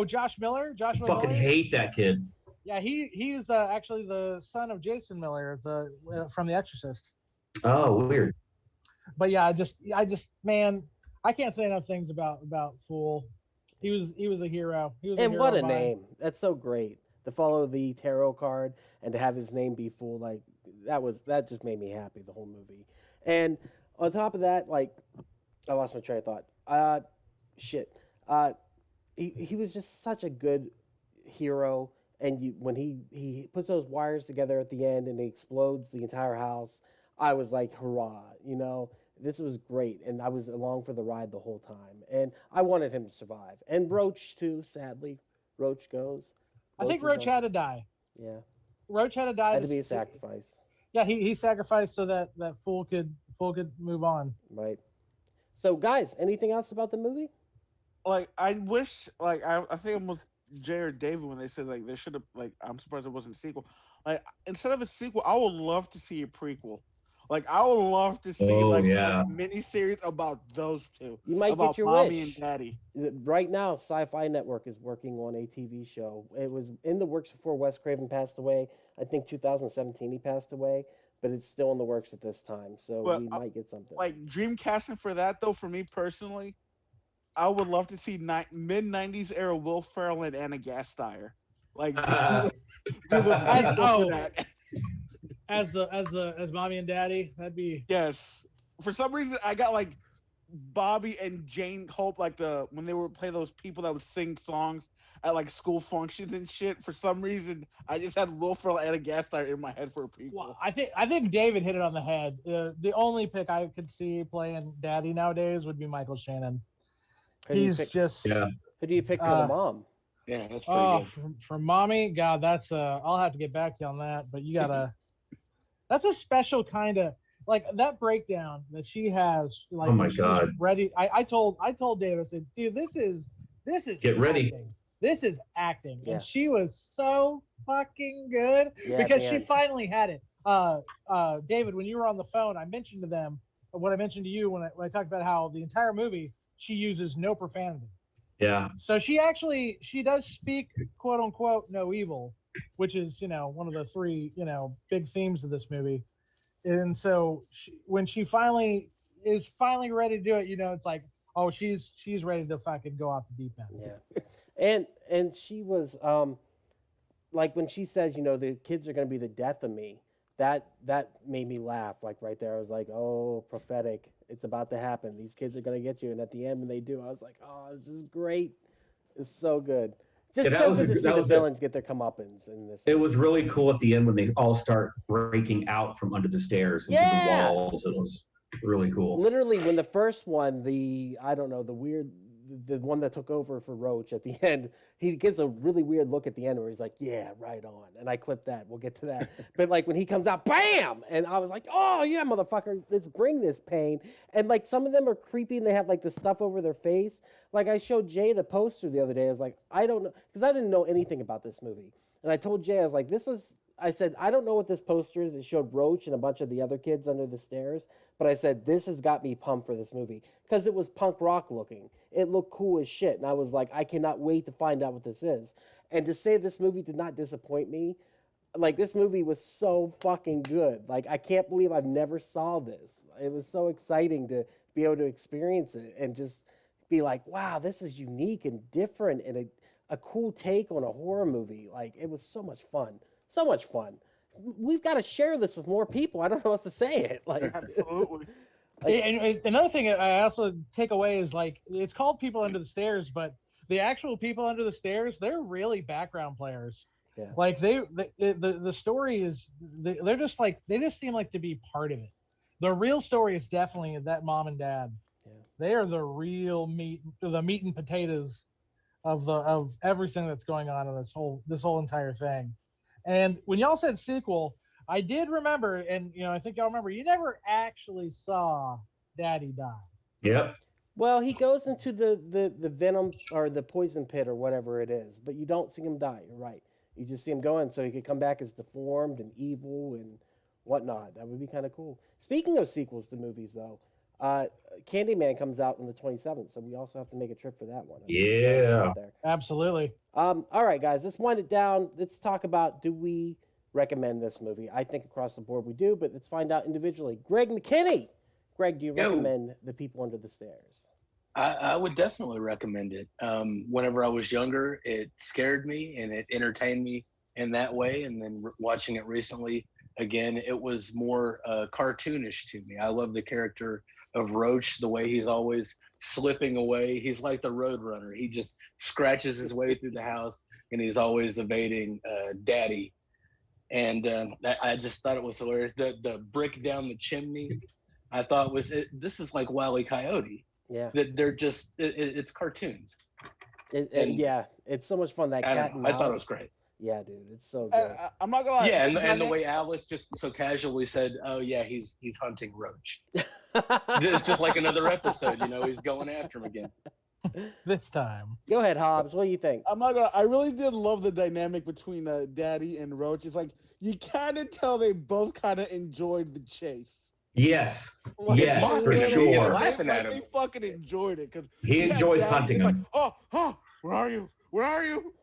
Josh Miller. I fucking hate that kid. Yeah, he's actually the son of Jason Miller, from The Exorcist. Oh, weird. But yeah, I just man, I can't say enough things about Fool. He was a hero. What a name! That's so great. To follow the tarot card and to have his name be Fool, like that just made me happy the whole movie. And on top of that, like I lost my train of thought. He was just such a good hero. And when he puts those wires together at the end and he explodes the entire house, I was like, hurrah! You know. This was great, and I was along for the ride the whole time. And I wanted him to survive. And Roach, too, sadly. Roach goes. I think Roach had to die. Yeah. Roach had to die. Had to be a sacrifice. Yeah, he sacrificed so that Fool could move on. Right. So, guys, anything else about the movie? Like, I wish, like, I think I'm with Jay or David when they said, like, they should have, like, I'm surprised it wasn't a sequel. Like, instead of a sequel, I would love to see a prequel. Like, I would love to see a mini-series about those two. You might about get your Mommy wish. And Daddy. Right now, Sci-Fi Network is working on a TV show. It was in the works before Wes Craven passed away. I think 2017 he passed away, but it's still in the works at this time. So we might get something. Like, dreamcasting for that, though, for me personally, I would love to see mid-90s era Will Ferrell and Anna Gasteyer. Like, do the As Mommy and Daddy, that'd be. Yes. For some reason, I got like Bobby and Jane Hope, like when they would play those people that would sing songs at like school functions and shit. For some reason, I just had Will Ferrell and a Gasteyer in my head for a prequel. Well, I think David hit it on the head. The only pick I could see playing Daddy nowadays would be Michael Shannon. Who do you pick for the mom? Yeah, that's pretty Oh, good. for mommy, God, that's I'll have to get back to you on that. But you gotta. That's a special kind of like that breakdown that she has. Like Oh my when she's God. ready. I told Dave, I said, dude, this is Get ready. acting. This is acting, Yeah. and she was so fucking good Yeah, at because the she end. finally had it. David, when you were on the phone, I mentioned to them what I mentioned to you when I talked about how the entire movie she uses no profanity. Yeah. So she does speak quote unquote no evil, which is one of the three big themes of this movie. And so when she finally is ready to do it, it's like, oh, she's ready to fucking go off the deep end. Yeah, and she was like when she says, the kids are going to be the death of me. That made me laugh. Like right there, I was like, oh, prophetic. It's about to happen. These kids are going to get you. And at the end, when they do, I was like, oh, this is great. It's so good. Just so good to see the villains get their comeuppance in this. It was really cool at the end when they all start breaking out from under the stairs into the walls. It was really cool. Literally, when the first one, the one that took over for Roach at the end, he gives a really weird look at the end where he's like, yeah, right on. And I clipped that. We'll get to that. But like when he comes out, bam! And I was like, oh, yeah, motherfucker, let's bring this pain. And like some of them are creepy and they have like the stuff over their face. Like I showed Jay the poster the other day. I was like, I don't know, because I didn't know anything about this movie. And I told Jay, I was like, I said, I don't know what this poster is. It showed Roach and a bunch of the other kids under the stairs. But I said, this has got me pumped for this movie. Because it was punk rock looking. It looked cool as shit. And I was like, I cannot wait to find out what this is. And to say this movie did not disappoint me, like this movie was so fucking good. Like I can't believe I've never saw this. It was so exciting to be able to experience it and just be like, wow, this is unique and different and a cool take on a horror movie. Like it was so much fun. So much fun. We've got to share this with more people. I don't know what to say it. Like absolutely. And another thing I also take away is like it's called People Under the Stairs, but the actual people under the stairs, they're really background players. Yeah. Like the story is they're just like they just seem like to be part of it. The real story is definitely that mom and dad. Yeah. They are the real meat and potatoes of everything that's going on in this whole entire thing. And when y'all said sequel, I did remember, and I think y'all remember, you never actually saw Daddy die. Yep. Well, he goes into the venom or the poison pit or whatever it is, but you don't see him die. You're right. You just see him going, so he could come back as deformed and evil and whatnot. That would be kind of cool. Speaking of sequels to movies, though, Candyman comes out on the 27th, so we also have to make a trip for that one. Yeah. Absolutely. All right, guys, let's wind it down. Let's talk about, do we recommend this movie? I think across the board we do, but let's find out individually. Greg McKinney. Greg, do you recommend The People Under the Stairs? I would definitely recommend it. Whenever I was younger, it scared me and it entertained me in that way. And then watching it recently, again, it was more cartoonish to me. I love the character of Roach, the way he's always slipping away. He's like the road runner. He just scratches his way through the house and he's always evading Daddy. And I just thought it was hilarious. The brick down the chimney, I thought this is like Wile E. Coyote. Yeah. That they're just, it's cartoons. Yeah, it's so much fun. That cat and mouse. I thought it was great. Yeah, dude, it's so good. I'm not gonna lie. Yeah, and the way Alice just so casually said, "Oh yeah, he's hunting Roach." It's just like another episode, he's going after him again. This time. Go ahead, Hobbs. What do you think? I really did love the dynamic between Daddy and Roach. It's like you kind of tell they both kind of enjoyed the chase. Yes. Like, yes, for He's sure. laughing at him. They fucking enjoyed it because He enjoys hunting he's him. Like, oh, where are you? Where are you?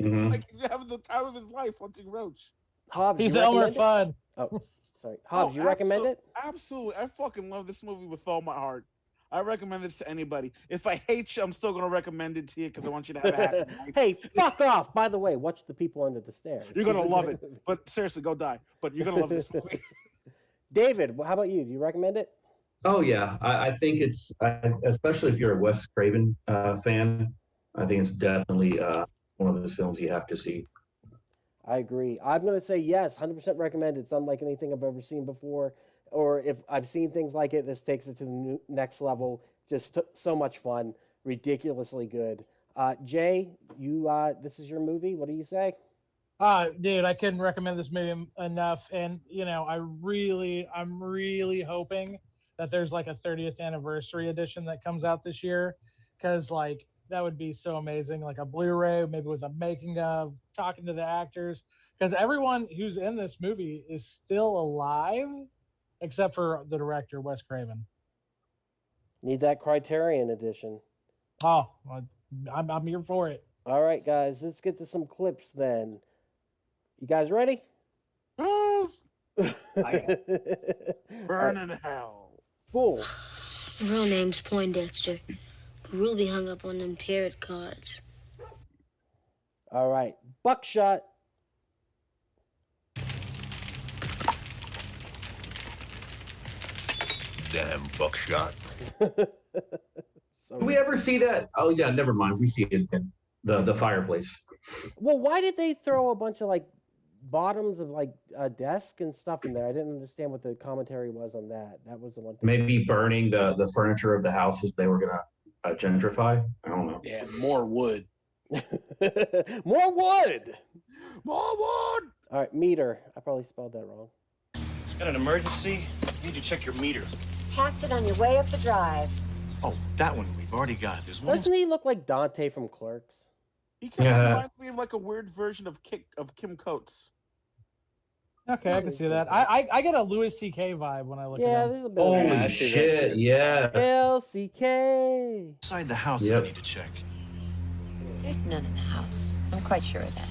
Mhm. Like he's having the time of his life hunting Roach. Hobbs, He's you Elmer recommend it? Fudd. Oh, sorry. Hobbs, you recommend it? Absolutely. I fucking love this movie with all my heart. I recommend this to anybody. If I hate you, I'm still going to recommend it to you because I want you to have a happy life. Hey, fuck off. By the way, watch The People Under the Stairs. You're going to love it. But seriously, go die. But you're going to love this movie. David, how about you? Do you recommend it? Oh yeah, I think it's especially if you're a Wes Craven fan. I think it's definitely one of those films you have to see. I agree. I'm going to say yes, 100% recommend. It's unlike anything I've ever seen before. Or if I've seen things like it, this takes it to the next level. Just so much fun, ridiculously good. Jay, this is your movie. What do you say? Dude, I couldn't recommend this movie enough. And I'm really hoping that there's like a 30th anniversary edition that comes out this year, because like that would be so amazing. Like a Blu-ray, maybe with a making of, talking to the actors, because everyone who's in this movie is still alive, except for the director, Wes Craven. Need that Criterion edition. Oh, I'm here for it. All right, guys, let's get to some clips then. You guys ready? Burn Right. in hell. Cool. Real name's Poindexter, but Ruby hung up on them tarot cards. All right, Buckshot. Damn buckshot. So, Do we ever see that? Oh yeah, never mind. We see it in the fireplace. well, why did they throw a bunch of like bottoms of like a desk and stuff in there? I didn't understand what the commentary was on that. That was the one thing. Maybe burning the furniture of the houses they were gonna gentrify. I don't know. Yeah, more wood. More wood. More wood. All right, meter. I probably spelled that wrong. Got an emergency? Need to check your meter. Passed it on your way up the drive. Oh, that one we've already got. There's one. Doesn't he look like Dante from Clerks? He kind of Yeah. reminds me of like a weird version of Kim Coates. Okay, I can see that. I get a Louis C.K. vibe when I look Yeah, at him. there's a bit of Holy I see that shit! too. Yes. LCK. Inside the house Yep. I need to check. There's none in the house. I'm quite sure of that.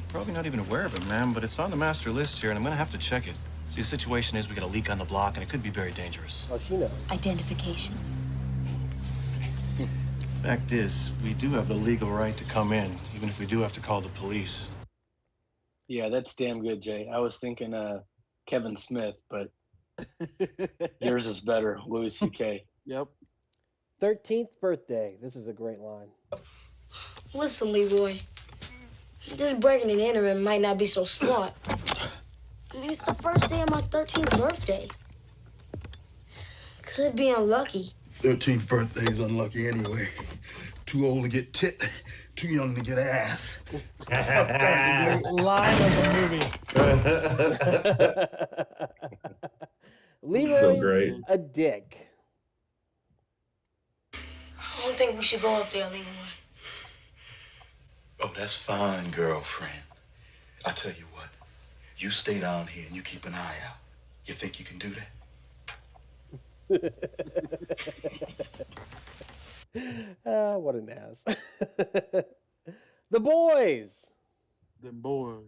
Probably not even aware of it, ma'am, but it's on the master list here, and I'm gonna have to check it. See, the situation is we got a leak on the block, and it could be very dangerous. Oh, she knows. Identification. Fact is, we do have the legal right to come in, even if we do have to call the police. Yeah, that's damn good, Jay. I was thinking Kevin Smith, but yours is better, Louis C.K. Yep. 13th birthday. This is a great line. Listen, Leroy. This breaking and entering might not be so smart. I mean, it's the first day of my 13th birthday. Could be unlucky. 13th birthday's unlucky anyway. Too old to get tit, too young to get ass. Line of the movie. Leroy's great. a dick. I don't think we should go up there, Leroy. Oh, that's fine, girlfriend. I tell you what, you stay down here and you keep an eye out. You think you can do that? What an ass. The boys. Them boys.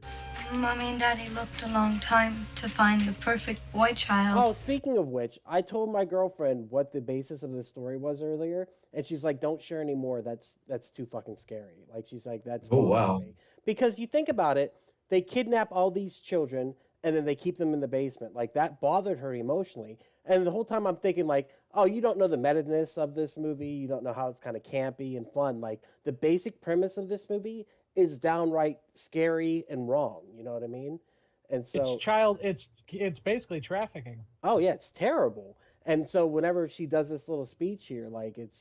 Mommy and Daddy looked a long time to find the perfect boy child. Oh, speaking of which, I told my girlfriend what the basis of the story was earlier, and she's like, "Don't share anymore. That's too fucking scary." Like she's like, "That's Oh, bothering wow. me." Because you think about it, they kidnap all these children and then they keep them in the basement. Like that bothered her emotionally. And the whole time I'm thinking like, "Oh, you don't know the meta-ness of this movie. You don't know how it's kind of campy and fun. Like the basic premise of this movie is downright scary and wrong. You know what I mean?" And so It's basically trafficking. oh yeah, it's terrible. And so whenever she does this little speech here, like it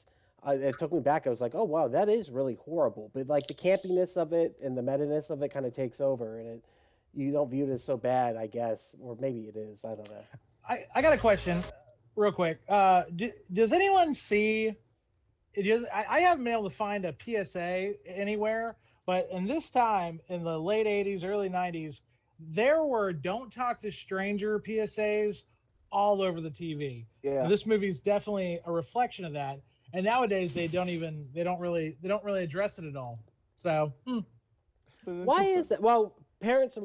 took me back. I was like, oh wow, that is really horrible. But like the campiness of it and the meta-ness of it kind of takes over, and you don't view it as so bad, I guess, or maybe it is. I don't know. I got a question, real quick. Does anyone see? I haven't been able to find a PSA anywhere, but in this time in the late '80s, early '90s, there were "Don't talk to stranger" PSAs all over the TV. Yeah. This movie's definitely a reflection of that. And nowadays they don't really address it at all. So Why is that? Well, parents,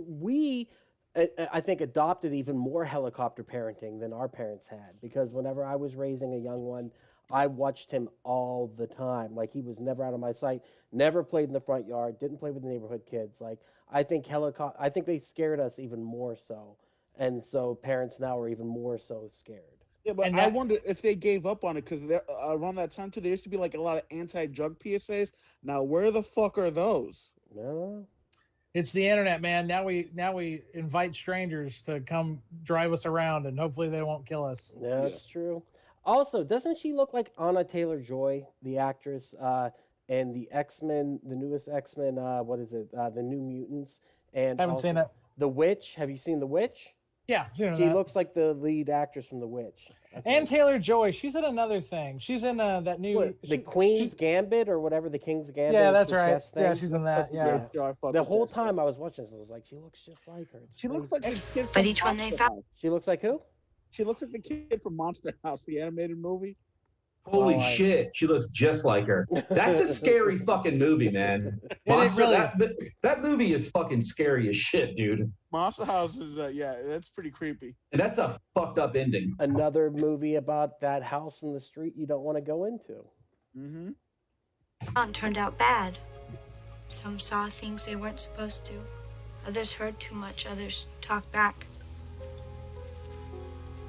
I think, adopted even more helicopter parenting than our parents had, because whenever I was raising a young one, I watched him all the time. Like he was never out of my sight, never played in the front yard, didn't play with the neighborhood kids. Like I think they scared us even more so. And so parents now are even more so scared. Yeah, but I wonder if they gave up on it, because around that time too, there used to be like a lot of anti-drug PSAs. Now, where the fuck are those? No. it's the internet, man. Now we invite strangers to come drive us around, and hopefully they won't kill us. Yeah, that's true. Also, doesn't she look like Anna Taylor-Joy, the actress? and the X-Men, the newest X-Men. What is it? The New Mutants, and Haven't seen it. The Witch. Have you seen The Witch? Yeah, she looks like the lead actress from The Witch. And Taylor Joy, she's in another thing. She's in that new the Queen's Gambit or whatever, the King's Gambit. Yeah, that's right. Yeah, she's in that. Yeah. The whole time I was watching this, I was like, she looks just like her. She looks like the kid. But each one they found. She looks like who? She looks like the kid from Monster House, the animated movie. Holy shit, she looks just like her. That's a scary fucking movie, man. That movie is fucking scary as shit, dude. Monster House is, that's pretty creepy. And that's a fucked up ending. Another movie about that house in the street you don't want to go into. Mm-hmm. Turned out bad. Some saw things they weren't supposed to. Others heard too much. Others talked back.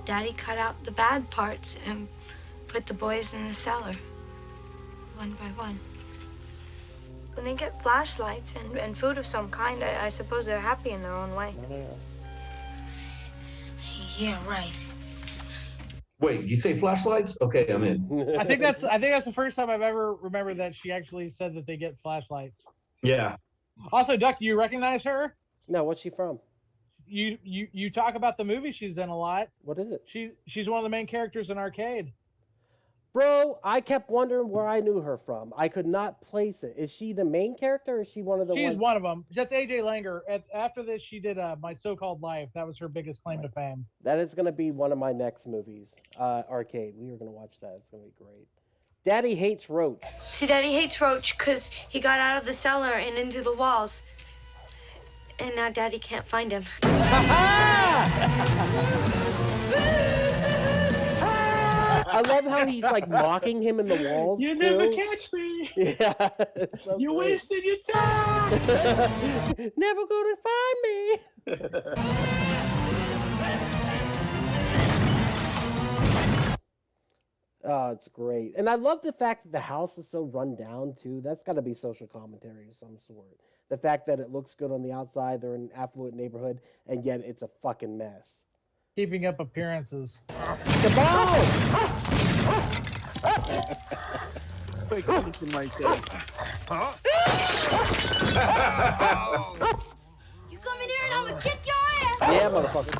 Daddy cut out the bad parts and put the boys in the cellar, one by one. When they get flashlights and food of some kind, I suppose they're happy in their own way. Yeah, right. Wait, you say flashlights? Okay, I'm in. I think that's the first time I've ever remembered that she actually said that they get flashlights. Yeah. Also, Duck, do you recognize her? No, what's she from? You talk about the movie she's in a lot. What is it? She's one of the main characters in Arcade. Bro, I kept wondering where I knew her from. I could not place it. Is she the main character or is she one of the She's ones? one of them. That's AJ Langer. After this, she did My So-Called Life. That was her biggest claim to fame. That is going to be one of my next movies. Arcade. We are going to watch that. It's going to be great. Daddy hates Roach. See, Daddy hates Roach because he got out of the cellar and into the walls. And now Daddy can't find him. I love how he's like mocking him in the walls. You never catch me. Yeah, it's so you great. wasted your time. Never gonna find me. Oh, it's great. And I love the fact that the house is so run down too. That's got to be social commentary of some sort. The fact that it looks good on the outside, they're in an affluent neighborhood, and yet it's a fucking mess. Keeping up appearances. The ball! Quick, anything like that. You come in here and I'm gonna kick your ass. Yeah, motherfucker.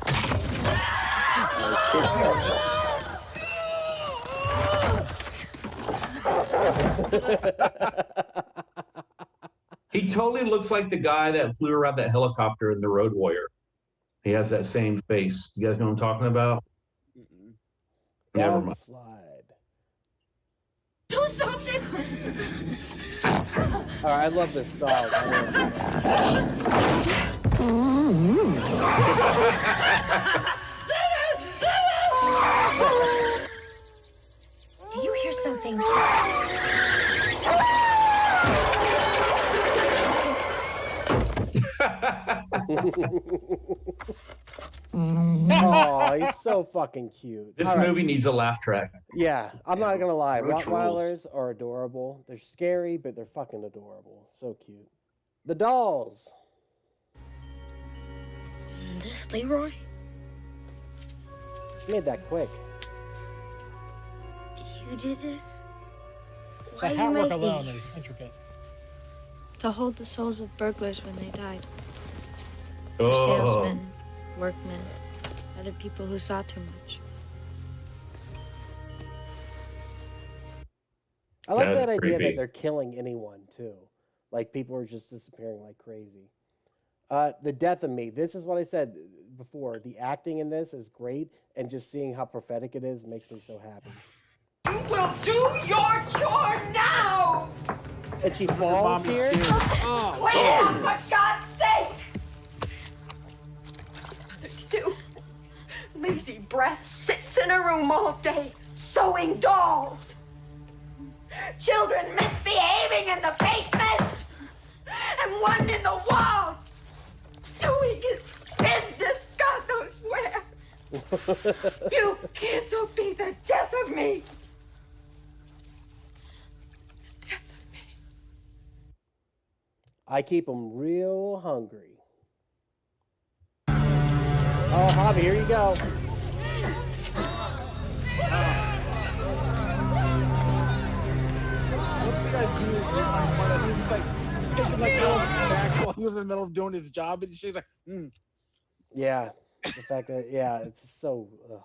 He totally looks like the guy that flew around that helicopter in The Road Warrior. He has that same face. You guys know what I'm talking about? Never mind. Slide. Do something. All right, I love this style. Do you hear something? Oh, he's so fucking cute. This All right. movie needs a laugh track. Yeah, I'm not gonna lie. Roach Rottweilers are adorable. They're scary, but they're fucking adorable. So cute. The dolls. This Leroy? She made that quick. You did this? The Why you hat work make alone these? is intricate. To hold the souls of burglars when they died. Oh. Salesmen, workmen, other people who saw too much. I like That's that idea creepy. that they're killing anyone too. Like people are just disappearing like crazy. The death of me. This is what I said before. The acting in this is great, and just seeing how prophetic it is makes me so happy. You will do your chore now. And she falls here. Oh, Clean up, for God's sake. Do. Lazy brat sits in a room all day sewing dolls. Children misbehaving in the basement and one in the wall doing his business God knows where. You kids will be the death of me. I keep them real hungry. Oh, Javi, here you go. guy's doing it. He was like taking like back while he was in the middle of doing his job, and she's like, Yeah, the fact that it's so. Ugh.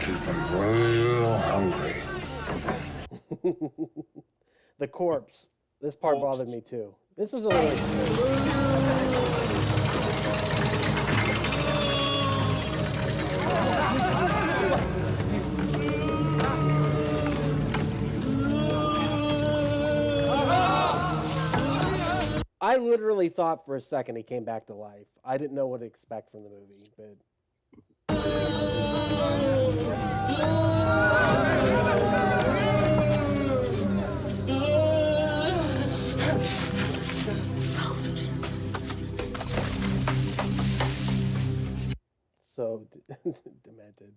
Keep him real hungry. The corpse. This part bothered me too. This was a little. I literally thought for a second he came back to life. I didn't know what to expect from the movie, but. So demented.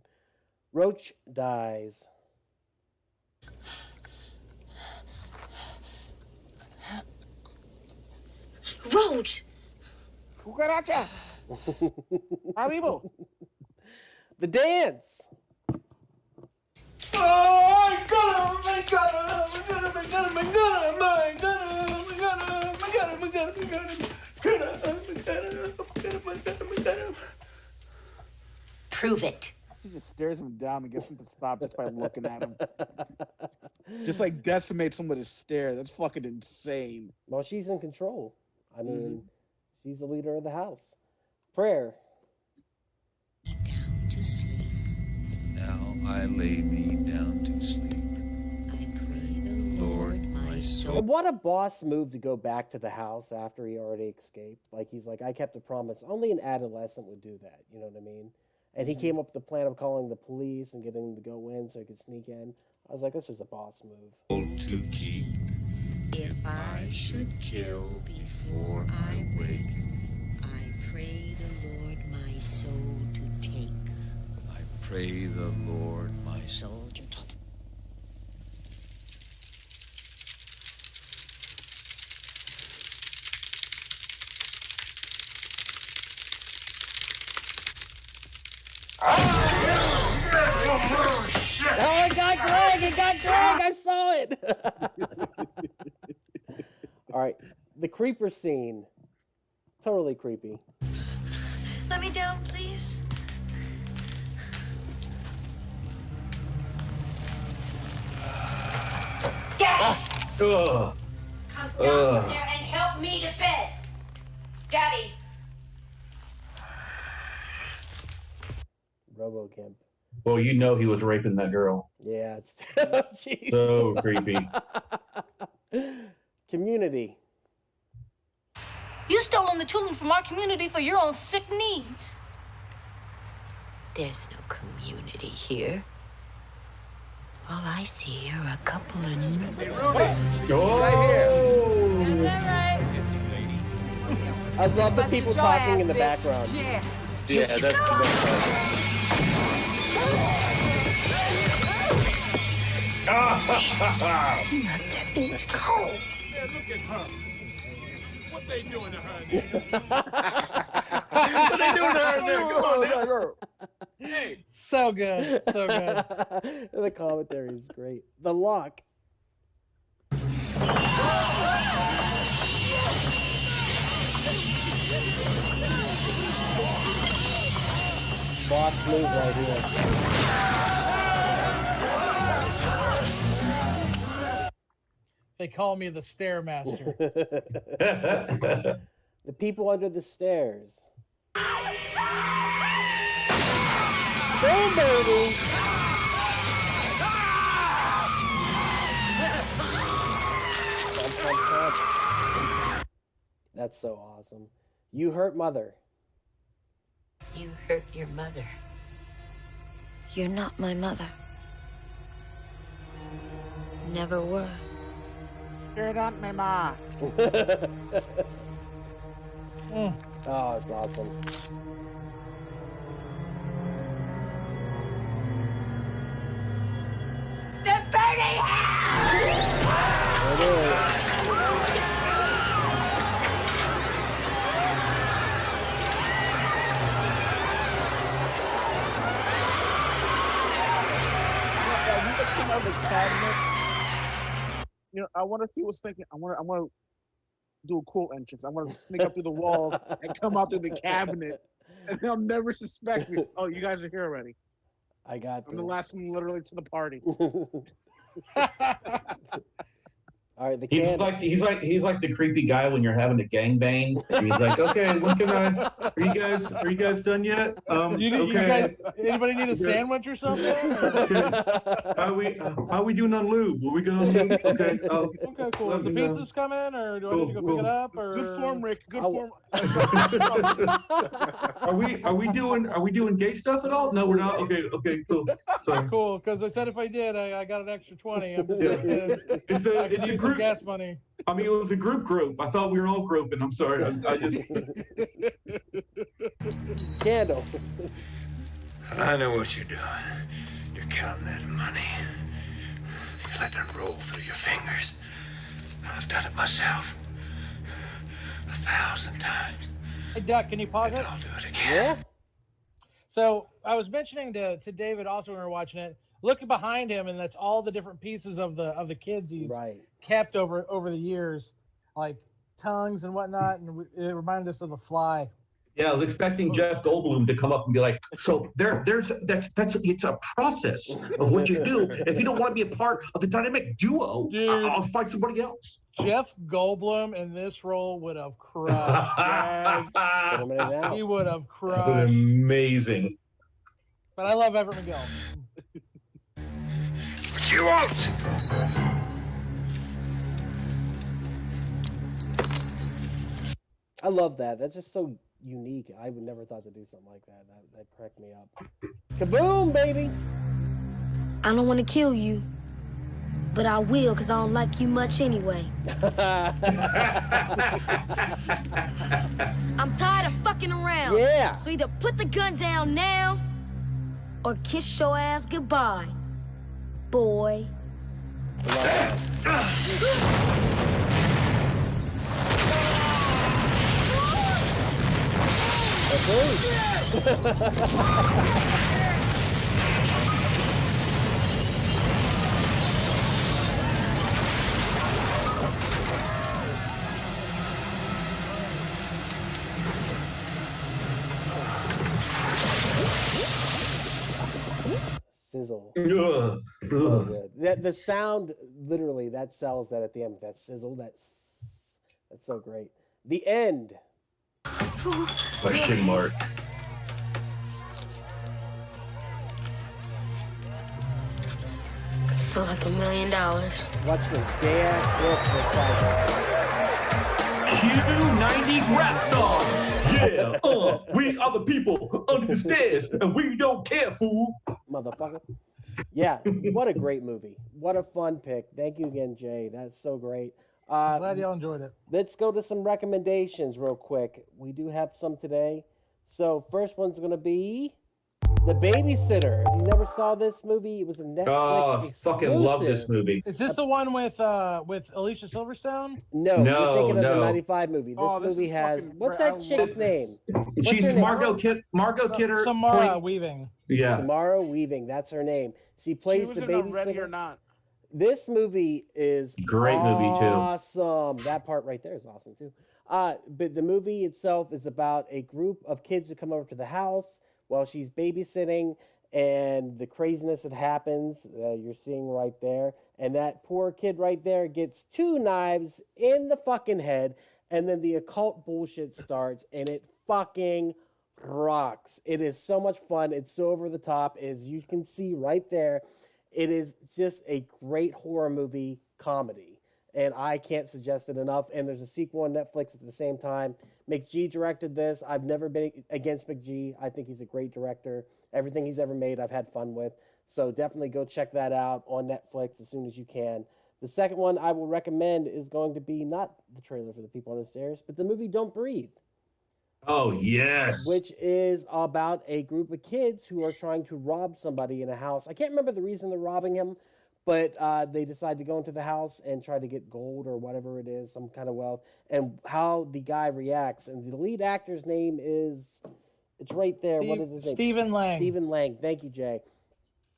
Roach dies. Roach! Cucaracha! Amigo! The dance! Prove it. He just stares him down and gets him to stop just by looking at him. Just like decimates him with his stare. That's fucking insane. Well, she's in control. I mean, she's the leader of the house. Prayer. Down to sleep. Now I lay me down to sleep. I pray the Lord my soul. And what a boss move to go back to the house after he already escaped. Like, he's like, I kept a promise. Only an adolescent would do that. You know what I mean? And he came up with the plan of calling the police and getting them to go in so he could sneak in. I was like, this is a boss move. To keep. If I should kill before I wake, I pray the Lord my soul to take. I pray the Lord my soul to take. Oh, it got Greg! It got Greg! I saw it! All right, the creeper scene. Totally creepy. Let me down, please. Daddy! Ugh. Come down from there and help me to bed. Daddy! RoboKemp. Well, you know he was raping that girl. Yeah, it's Jesus. So creepy. Community. You stolen the children from our community for your own sick needs. There's no community here. All I see are a couple of... Hey, Rudy! Right here. Is that right? I love the people talking in the background. Yeah, that's the best Let that bitch go. Yeah, look at her. What they doing to her? What they doing to her there? Come on, girl. Hey. So good. So good. The commentary is great. The lock. Boss move right here. They call me the Stairmaster. The people under the stairs. Boom, baby! That's so awesome. You hurt mother. You hurt your mother. You're not my mother. Never were. You're not my ma. Oh, it's awesome. The burning hell! It is. of the cabinet. You know, I wonder if he was thinking, I want to do a cool entrance. I want to sneak up through the walls and come out through the cabinet, and they'll never suspect me. Oh, you guys are here already. I got I'm the last one literally to the party. All right, he's like the creepy guy when you're having a gangbang. He's like, okay, when can I? Are you guys done yet? You guys, anybody need a sandwich or something? Okay. How we doing on lube? Are we going on lube? Okay. Okay, cool. Is the pizza's coming, or do I need to go pick it up? Or Good form, Rick. Good form. Are we doing gay stuff at all? No, we're not. Okay, cool. Sorry. Cool, because I said if I did, I got an extra 20. I'm just It's a group. Gas money. I mean, it was a group. I thought we were all grouping. I'm sorry. I just Candle. I know what you're doing. You're counting that money. You're letting it roll through your fingers. I've done it myself 1,000 times. Hey, Duck, can you pause it? I'll do it again. Yeah. So I was mentioning to David also when we were watching it. Looking behind him, and that's all the different pieces of the kids he's kept over the years, like tongues and whatnot, and it reminded us of The Fly. Yeah, I was expecting Jeff Goldblum to come up and be like, so there's it's a process of what you do. If you don't want to be a part of the dynamic duo, I'll find somebody else. Jeff Goldblum in this role would have crushed. He would have crushed. Amazing. But I love Everett McGill. What you want? I love that. That's just so unique. I would never thought to do something like that. That cracked me up. Kaboom, baby! I don't want to kill you, but I will because I don't like you much anyway. I'm tired of fucking around. Yeah. So either put the gun down now or kiss your ass goodbye, boy. Sizzle. So good. That the sound literally that sells that at the end. That sizzle. That's so great. The end. Question mark. I feel like $1 million. Watch this gay ass look. Cue 90s rap song. Yeah, we are the people under the stairs, and we don't care, fool. Motherfucker. Yeah, what a great movie. What a fun pick. Thank you again, Jay. That's so great. Glad y'all enjoyed it. Let's go to some recommendations real quick. We do have some today. So first one's going to be The Babysitter. If you never saw this movie, it was a Netflix exclusive. Fucking love this movie. Is this the one with Alicia Silverstone? No, you're thinking of the 95 movie. This movie has, what's that chick's name? She's Margot Kidder. Samara Weaving. Yeah. Samara Weaving, that's her name. She plays the babysitter. Ready or Not. This movie is great movie too. Awesome. That part right there is awesome too. But the movie itself is about a group of kids who come over to the house while she's babysitting, and the craziness that happens, you're seeing right there. And that poor kid right there gets 2 knives in the fucking head, and then the occult bullshit starts, and it fucking rocks. It is so much fun. It's so over the top, as you can see right there. It is just a great horror movie comedy, and I can't suggest it enough. And there's a sequel on Netflix at the same time. McG directed this. I've never been against McG. I think he's a great director. Everything he's ever made, I've had fun with. So definitely go check that out on Netflix as soon as you can. The second one I will recommend is going to be not the trailer for the people on the stairs, but the movie Don't Breathe. Oh, yes. Which is about a group of kids who are trying to rob somebody in a house. I can't remember the reason they're robbing him, but they decide to go into the house and try to get gold or whatever it is, some kind of wealth, and how the guy reacts. And the lead actor's name is, it's right there. What is his name? Stephen Lang. Stephen Lang. Thank you, Jay.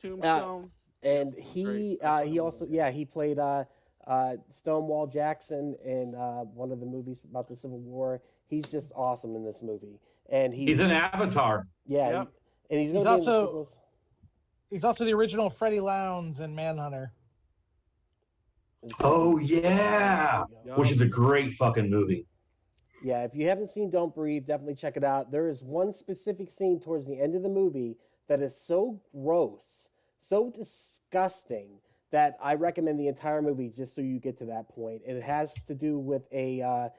Tombstone. And he also he played Stonewall Jackson in one of the movies about the Civil War. He's just awesome in this movie, and he's an Avatar. Yeah, Yep. and he's also the original Freddie Lounds in Manhunter. Oh yeah, which is a great fucking movie. Yeah, if you haven't seen Don't Breathe, definitely check it out. There is one specific scene towards the end of the movie that is so gross, so disgusting, that I recommend the entire movie just so you get to that point. And it has to do with a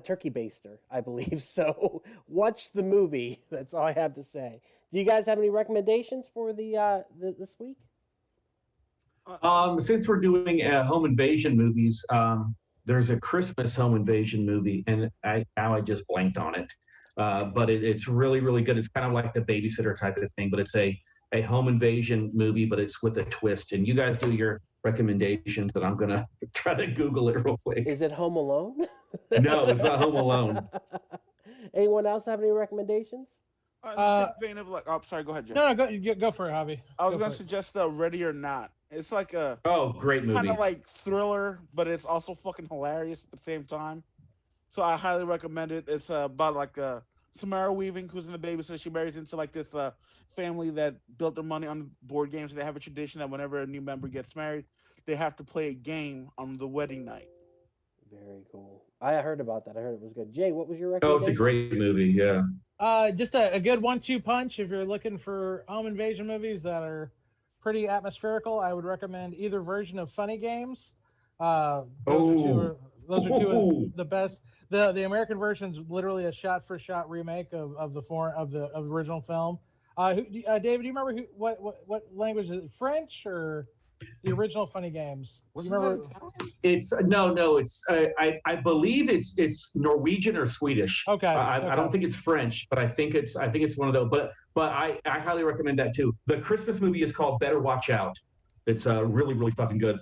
turkey baster, I believe. So watch the movie. That's all I have to say. Do you guys have any recommendations for this week? Since we're doing home invasion movies, there's a Christmas home invasion movie, and I just blanked on it. But it's really, really good. It's kind of like the babysitter type of thing, but it's a home invasion movie, but it's with a twist. And you guys do your recommendations, and I'm gonna try to Google it real quick. Is it Home Alone? No, it's not Home Alone. Anyone else have any recommendations? Vein of sorry, go ahead, Jay. No, go for it, Javi. I was gonna suggest Ready or Not. It's like a great movie, kind of like thriller, but it's also fucking hilarious at the same time. So I highly recommend it. It's about like Samara Weaving, who's in the babysitter. She marries into like this family that built their money on board games. They have a tradition that whenever a new member gets married, they have to play a game on the wedding night. Very cool. I heard about that. I heard it was good. Jay, what was your recommendation? Oh, it's a great movie. Yeah. Just a good 1-2 punch if you're looking for home invasion movies that are pretty atmospherical. I would recommend either version of Funny Games. Those are two of the best. The American version is literally a shot-for-shot remake of the original film. David, do you remember what language is it? French or the original Funny Games? It's no. It's I believe it's Norwegian or Swedish. Okay. I don't think it's French, but I think it's one of those. But I highly recommend that too. The Christmas movie is called Better Watch Out. It's really, really fucking good.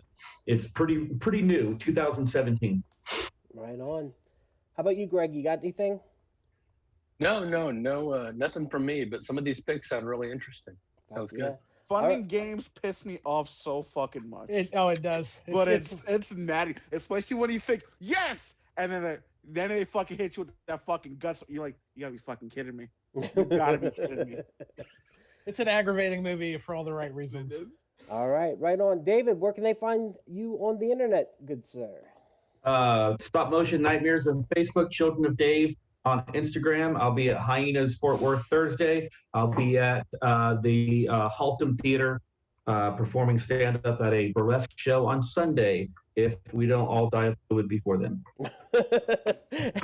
It's pretty new, 2017. Right on. How about you, Greg? You got anything? No, nothing from me. But some of these picks sound really interesting. Sounds good. Fun games piss me off so fucking much. It does. It's natty, especially when you think yes, and then they fucking hit you with that fucking guts. You're like, you gotta be fucking kidding me. You gotta be kidding me. It's an aggravating movie for all the right reasons. All right, right on. David, where can they find you on the internet, good sir? Stop Motion Nightmares on Facebook, Children of Dave on Instagram. I'll be at Hyenas Fort Worth Thursday. I'll be at the Haltom Theater performing stand-up at a burlesque show on Sunday, if we don't all die of fluid before then.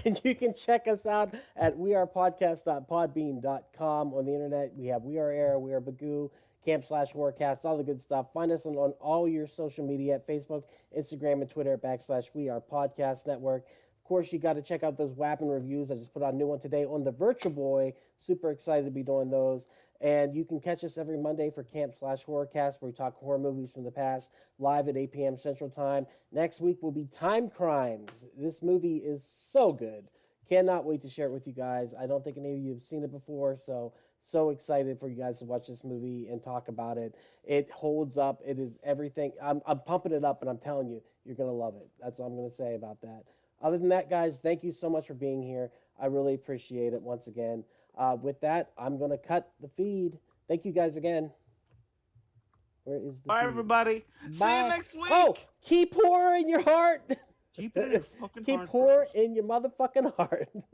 And you can check us out at wearepodcast.podbean.com on the internet. We have We Are Air, We Are Bagu, Slash Horrorcast, all the good stuff. Find us on all your social media at Facebook, Instagram, and Twitter / We Are Podcast Network. Of course, you got to check out those Wappin' reviews. I just put out a new one today on the Virtual Boy. Super excited to be doing those. And you can catch us every Monday for / Horrorcast, where we talk horror movies from the past, live at 8 p.m. Central Time. Next week will be Time Crimes. This movie is so good. Cannot wait to share it with you guys. I don't think any of you have seen it before, so excited for you guys to watch this movie and talk about it. It holds up. It is everything. I'm pumping it up, and I'm telling you, you're going to love it. That's all I'm going to say about that. Other than that, guys, thank you so much for being here. I really appreciate it once again. With that, I'm going to cut the feed. Thank you guys again. Where is the Bye, feed? everybody. Bye. See you next week. Oh, keep horror in your heart. Keep it in your fucking Keep heart. horror in your motherfucking heart.